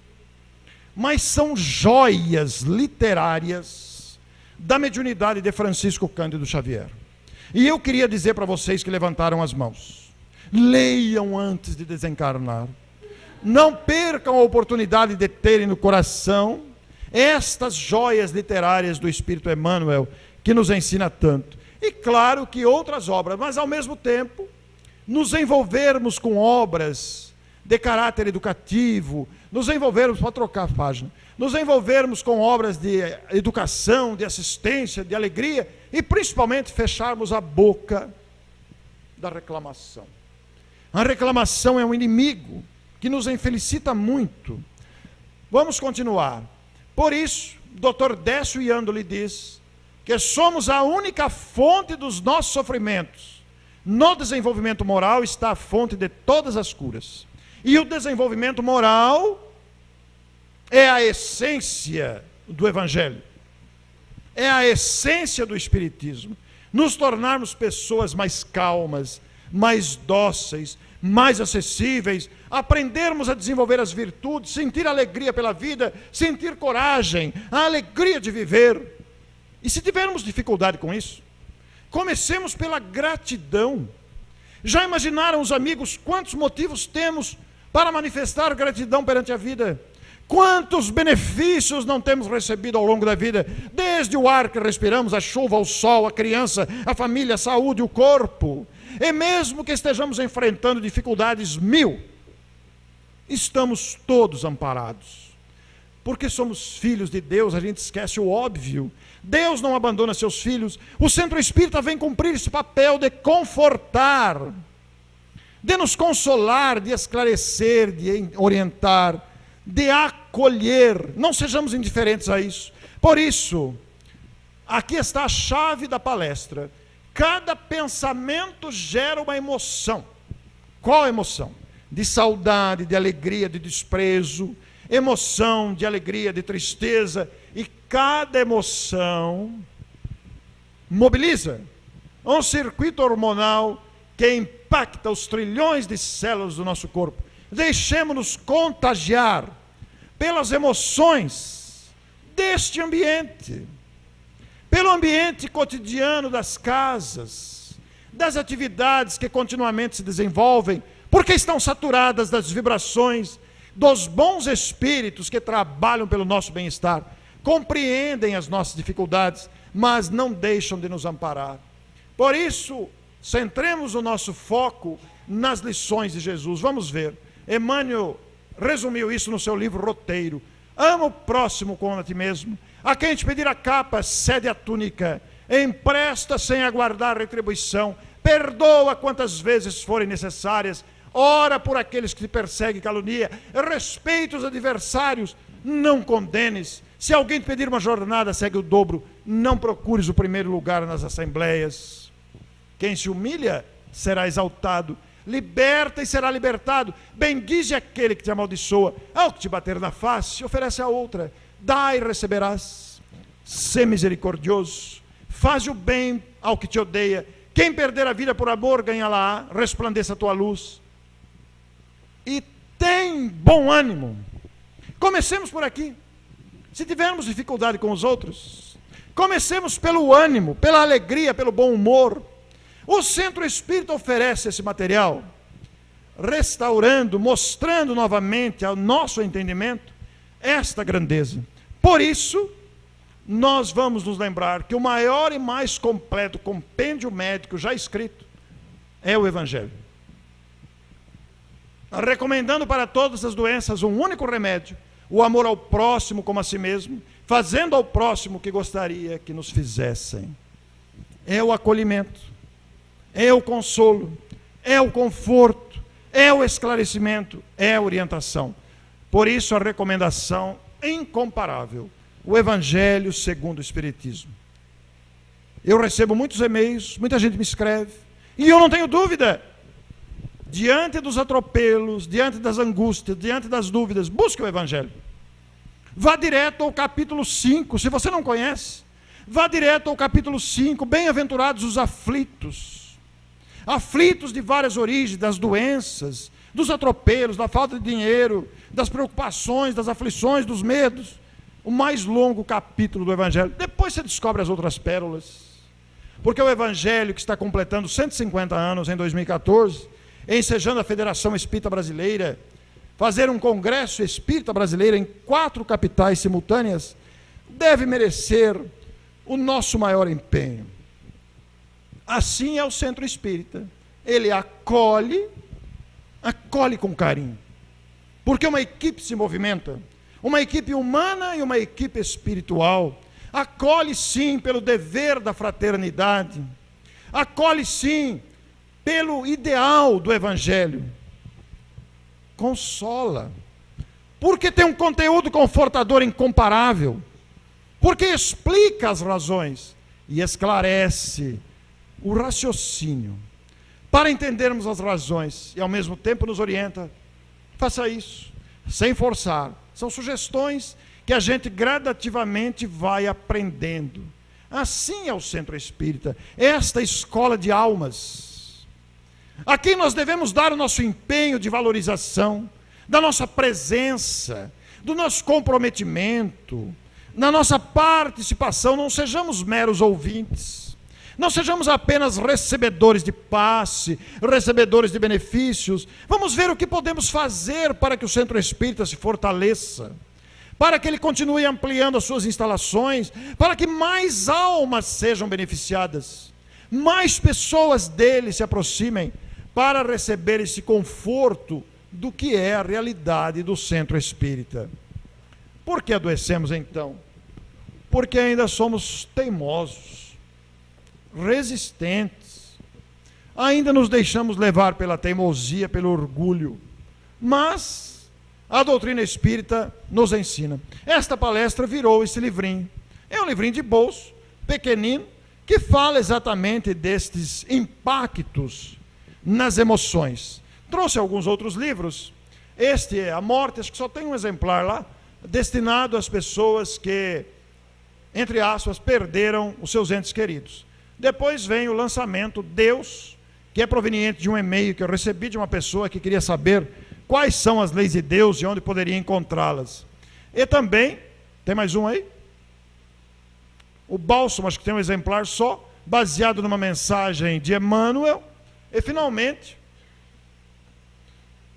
mas são joias literárias da mediunidade de Francisco Cândido Xavier. E eu queria dizer para vocês que levantaram as mãos: leiam antes de desencarnar. Não percam a oportunidade de terem no coração estas joias literárias do Espírito Emmanuel, que nos ensina tanto. E claro que outras obras, mas ao mesmo tempo, nos envolvermos com obras de caráter educativo, nos envolvermos, para trocar a página, nos envolvermos com obras de educação, de assistência, de alegria, e principalmente fecharmos a boca da reclamação. A reclamação é um inimigo que nos infelicita muito. Vamos continuar. Por isso, Dr. Décio Iandoli diz que somos a única fonte dos nossos sofrimentos. No desenvolvimento moral está a fonte de todas as curas. E o desenvolvimento moral é a essência do Evangelho. É a essência do Espiritismo. Nos tornarmos pessoas mais calmas, mais dóceis, mais acessíveis, aprendermos a desenvolver as virtudes, sentir alegria pela vida, sentir coragem, a alegria de viver. E se tivermos dificuldade com isso, comecemos pela gratidão. Já imaginaram os amigos quantos motivos temos para manifestar gratidão perante a vida? Quantos benefícios não temos recebido ao longo da vida, desde o ar que respiramos, a chuva, o sol, a criança, a família, a saúde, o corpo. E mesmo que estejamos enfrentando dificuldades 1000, estamos todos amparados. Porque somos filhos de Deus, a gente esquece o óbvio. Deus não abandona seus filhos. O Centro Espírita vem cumprir esse papel de confortar, de nos consolar, de esclarecer, de orientar, de acolher. Não sejamos indiferentes a isso. Por isso, aqui está a chave da palestra. Cada pensamento gera uma emoção. Qual emoção? De saudade, de alegria, de desprezo, emoção de alegria, de tristeza. E cada emoção mobiliza um circuito hormonal que impacta os trilhões de células do nosso corpo. Deixemos-nos contagiar pelas emoções deste ambiente, pelo ambiente cotidiano das casas, das atividades que continuamente se desenvolvem, porque estão saturadas das vibrações dos bons espíritos que trabalham pelo nosso bem-estar, compreendem as nossas dificuldades, mas não deixam de nos amparar. Por isso, centremos o nosso foco nas lições de Jesus. Vamos ver. Emmanuel resumiu isso no seu livro Roteiro. Ama o próximo como a ti mesmo. A quem te pedir a capa, cede a túnica. Empresta sem aguardar retribuição. Perdoa quantas vezes forem necessárias. Ora por aqueles que te perseguem e calunia. Respeita os adversários. Não condenes. Se alguém te pedir uma jornada, segue o dobro. Não procures o primeiro lugar nas assembleias. Quem se humilha será exaltado. Liberta e será libertado. Bendize aquele que te amaldiçoa. Ao que te bater na face, oferece a outra. Dá e receberás. Sê misericordioso. Faz o bem ao que te odeia. Quem perder a vida por amor, ganha-la. Resplandeça a tua luz. E tem bom ânimo. Comecemos por aqui. Se tivermos dificuldade com os outros, comecemos pelo ânimo, pela alegria, pelo bom humor. O Centro Espírita oferece esse material, restaurando, mostrando novamente ao nosso entendimento esta grandeza. Por isso, nós vamos nos lembrar que o maior e mais completo compêndio médico já escrito é o Evangelho. recomendando para todas as doenças um único remédio: o amor ao próximo como a si mesmo, fazendo ao próximo o que gostaria que nos fizessem. É o acolhimento, é o consolo, é o conforto, é o esclarecimento, é a orientação. Por isso a recomendação incomparável: o Evangelho segundo o Espiritismo. Eu recebo muitos e-mails, muita gente me escreve, e eu não tenho dúvida, diante dos atropelos, diante das angústias, diante das dúvidas, busque o Evangelho. Vá direto ao capítulo 5, se você não conhece, vá direto ao capítulo 5, bem-aventurados os aflitos. Aflitos de várias origens, das doenças, dos atropelos, da falta de dinheiro, das preocupações, das aflições, dos medos. O mais longo capítulo do Evangelho. Depois você descobre as outras pérolas. Porque o Evangelho, que está completando 150 anos em 2014, ensejando a Federação Espírita Brasileira, fazer um congresso espírita brasileiro em 4 capitais simultâneas, deve merecer o nosso maior empenho. Assim é o Centro Espírita. Ele acolhe com carinho. Porque uma equipe se movimenta, uma equipe humana e uma equipe espiritual. Acolhe sim pelo dever da fraternidade, acolhe sim pelo ideal do Evangelho, consola, porque tem um conteúdo confortador incomparável, porque explica as razões e esclarece o raciocínio, para entendermos as razões e ao mesmo tempo nos orienta. Faça isso, sem forçar. São sugestões que a gente gradativamente vai aprendendo. Assim é o Centro Espírita, esta escola de almas. Aqui nós devemos dar o nosso empenho de valorização, da nossa presença, do nosso comprometimento, na nossa participação. Não sejamos meros ouvintes, não sejamos apenas recebedores de passe, recebedores de benefícios. Vamos ver o que podemos fazer para que o Centro Espírita se fortaleça, para que ele continue ampliando as suas instalações, para que mais almas sejam beneficiadas, mais pessoas dele se aproximem, para receber esse conforto do que é a realidade do Centro Espírita. Por que adoecemos então? Porque ainda somos teimosos, resistentes, ainda nos deixamos levar pela teimosia, pelo orgulho, mas a doutrina espírita nos ensina. Esta palestra virou esse livrinho. É um livrinho de bolso, pequenino, que fala exatamente destes impactos nas emoções. Trouxe alguns outros livros. Este é A Morte, acho que só tem um exemplar lá, destinado às pessoas que, entre aspas, perderam os seus entes queridos. Depois vem o lançamento Deus, que é proveniente de um e-mail que eu recebi de uma pessoa que queria saber quais são as leis de Deus e onde poderia encontrá-las. E também, tem mais um aí? O Bálsamo, acho que tem um exemplar só, baseado numa mensagem de Emmanuel. E finalmente,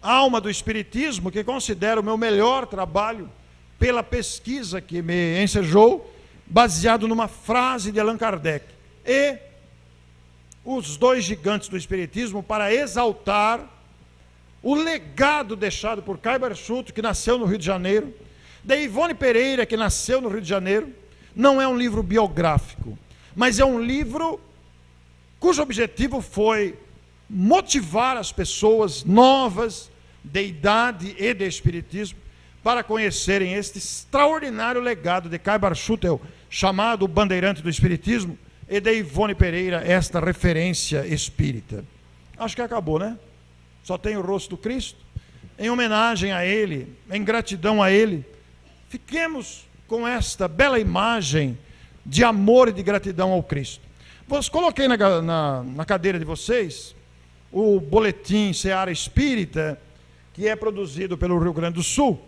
Alma do Espiritismo, que considero o meu melhor trabalho pela pesquisa que me ensejou, baseado numa frase de Allan Kardec. E Os Dois Gigantes do Espiritismo, para exaltar o legado deixado por Caibar Schutt, que nasceu no Rio de Janeiro, de Ivone Pereira, que nasceu no Rio de Janeiro. Não é um livro biográfico, mas é um livro cujo objetivo foi motivar as pessoas novas, de idade e de espiritismo, para conhecerem este extraordinário legado de Caibar Schutt, chamado Bandeirante do Espiritismo, e de Ivone Pereira, esta referência espírita. Acho que acabou, né? Só tem o rosto do Cristo. Em homenagem a Ele, em gratidão a Ele, fiquemos com esta bela imagem de amor e de gratidão ao Cristo. Coloquei na cadeira de vocês o boletim Seara Espírita, que é produzido pelo Rio Grande do Sul.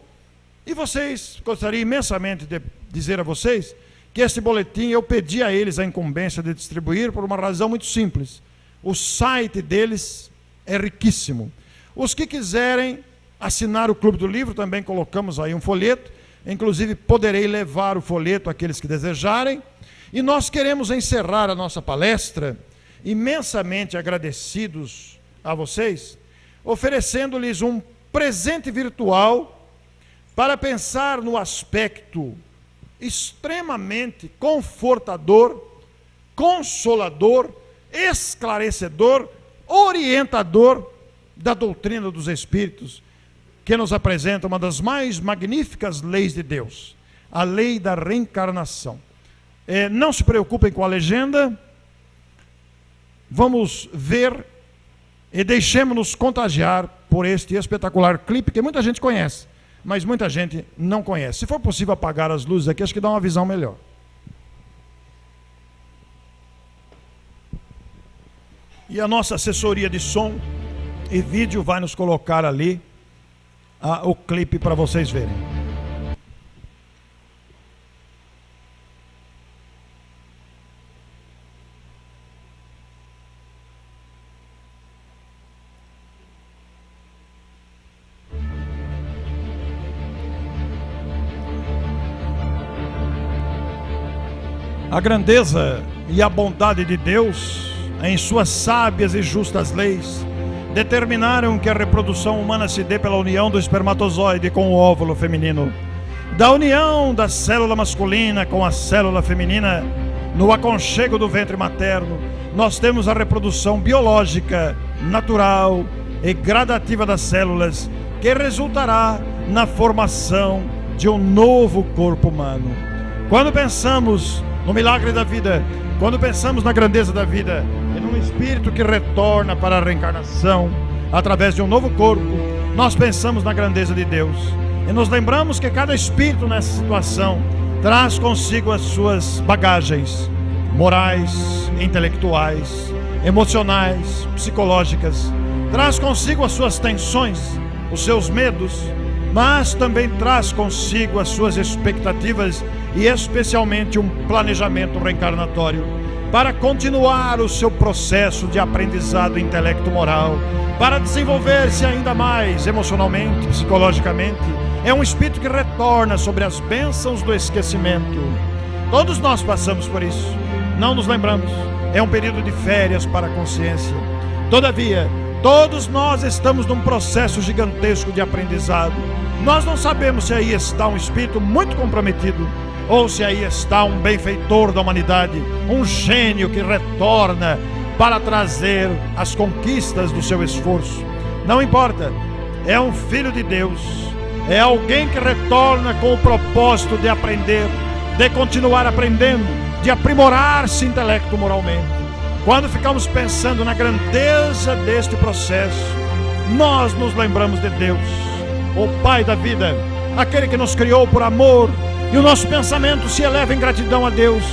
E vocês, gostaria imensamente de dizer a vocês que esse boletim eu pedi a eles a incumbência de distribuir por uma razão muito simples. O site deles é riquíssimo. Os que quiserem assinar o Clube do Livro, também colocamos aí um folheto, inclusive poderei levar o folheto àqueles que desejarem. E nós queremos encerrar a nossa palestra imensamente agradecidos a vocês, oferecendo-lhes um presente virtual para pensar no aspecto extremamente confortador, consolador, esclarecedor, orientador da doutrina dos Espíritos, que nos apresenta uma das mais magníficas leis de Deus, a lei da reencarnação. Não se preocupem com a legenda, vamos ver e deixemos-nos contagiar por este espetacular clipe que muita gente conhece, mas muita gente não conhece. Se for possível apagar as luzes aqui, acho que dá uma visão melhor. E a nossa assessoria de som e vídeo vai nos colocar ali o clipe para vocês verem. A grandeza e a bondade de Deus, em suas sábias e justas leis, determinaram que a reprodução humana se dê pela união do espermatozoide com o óvulo feminino, da união da célula masculina com a célula feminina. No aconchego do ventre materno, nós temos a reprodução biológica, natural e gradativa das células, que resultará na formação de um novo corpo humano. Quando pensamos no milagre da vida, quando pensamos na grandeza da vida e num espírito que retorna para a reencarnação através de um novo corpo, nós pensamos na grandeza de Deus e nos lembramos que cada espírito nessa situação traz consigo as suas bagagens morais, intelectuais, emocionais, psicológicas, traz consigo as suas tensões, os seus medos, mas também traz consigo as suas expectativas e especialmente um planejamento reencarnatório para continuar o seu processo de aprendizado intelecto-moral, para desenvolver-se ainda mais emocionalmente, psicologicamente. É um espírito que retorna sobre as bênçãos do esquecimento. Todos nós passamos por isso, não nos lembramos. É um período de férias para a consciência. Todavia, todos nós estamos num processo gigantesco de aprendizado. Nós não sabemos se aí está um espírito muito comprometido ou se aí está um benfeitor da humanidade, um gênio que retorna para trazer as conquistas do seu esforço. Não importa, é um filho de Deus, é alguém que retorna com o propósito de aprender, de continuar aprendendo, de aprimorar-se intelecto-moralmente. Quando ficamos pensando na grandeza deste processo, nós nos lembramos de Deus, o Pai da vida, aquele que nos criou por amor, e o nosso pensamento se eleva em gratidão a Deus,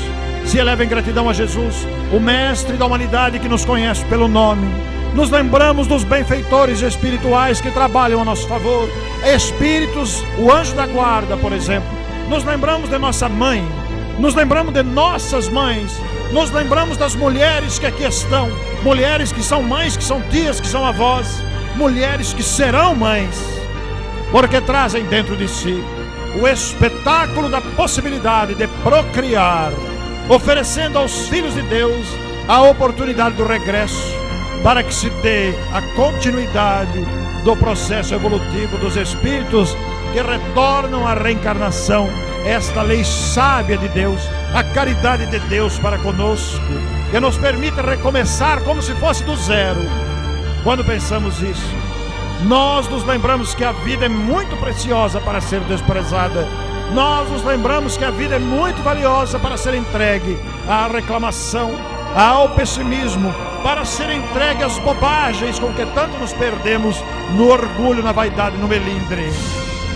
se eleva em gratidão a Jesus, o Mestre da humanidade que nos conhece pelo nome. Nos lembramos dos benfeitores espirituais que trabalham a nosso favor, espíritos, o anjo da guarda, por exemplo. Nos lembramos de nossa mãe, nos lembramos de nossas mães, nos lembramos das mulheres que aqui estão, mulheres que são mães, que são tias, que são avós, mulheres que serão mães, porque trazem dentro de si o espetáculo da possibilidade de procriar, oferecendo aos filhos de Deus a oportunidade do regresso, para que se dê a continuidade do processo evolutivo dos espíritos que retornam à reencarnação. Esta lei sábia de Deus, a caridade de Deus para conosco, que nos permite recomeçar como se fosse do zero. Quando pensamos isso, nós nos lembramos que a vida é muito preciosa para ser desprezada. Nós nos lembramos que a vida é muito valiosa para ser entregue à reclamação, ao pessimismo, para ser entregue às bobagens com que tanto nos perdemos no orgulho, na vaidade, no melindre.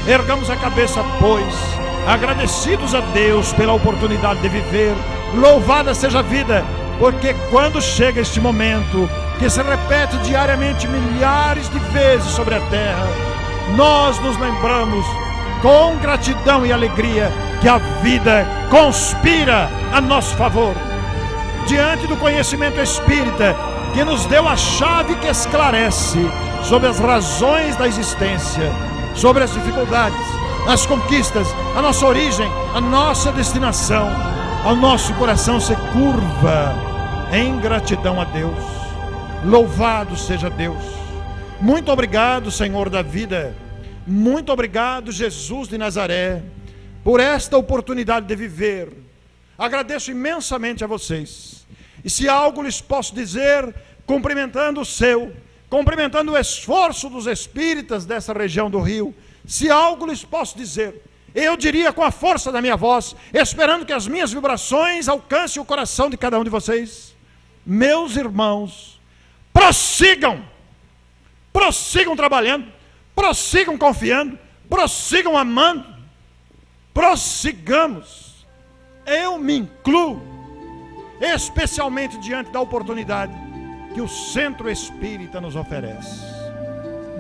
Ergamos a cabeça, pois, agradecidos a Deus pela oportunidade de viver. Louvada seja a vida, porque quando chega este momento, que se repete diariamente milhares de vezes sobre a terra, nós nos lembramos com gratidão e alegria que a vida conspira a nosso favor. Diante do conhecimento espírita, que nos deu a chave que esclarece sobre as razões da existência, sobre as dificuldades, as conquistas, a nossa origem, a nossa destinação, o nosso coração se curva em gratidão a Deus. Louvado seja Deus. Muito obrigado, Senhor da vida. Muito obrigado, Jesus de Nazaré, por esta oportunidade de viver. Agradeço imensamente a vocês. E se algo lhes posso dizer, cumprimentando cumprimentando o esforço dos espíritas dessa região do Rio, se algo lhes posso dizer, eu diria com a força da minha voz, esperando que as minhas vibrações alcancem o coração de cada um de vocês: meus irmãos, prossigam trabalhando, prossigam confiando, prossigam amando, prossigamos. Eu me incluo, especialmente diante da oportunidade que o Centro Espírita nos oferece.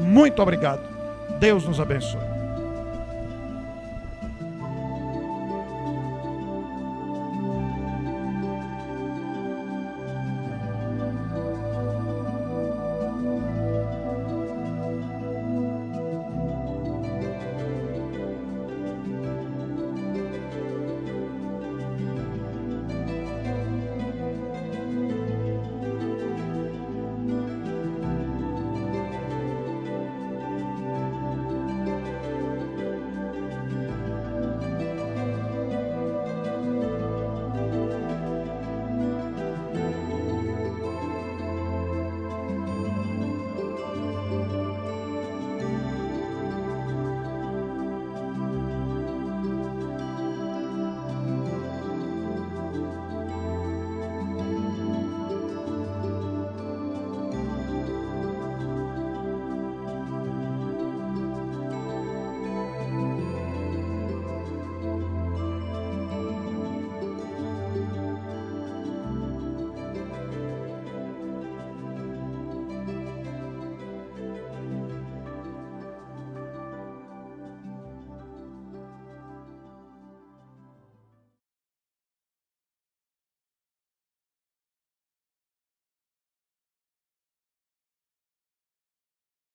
Muito obrigado. Deus nos abençoe.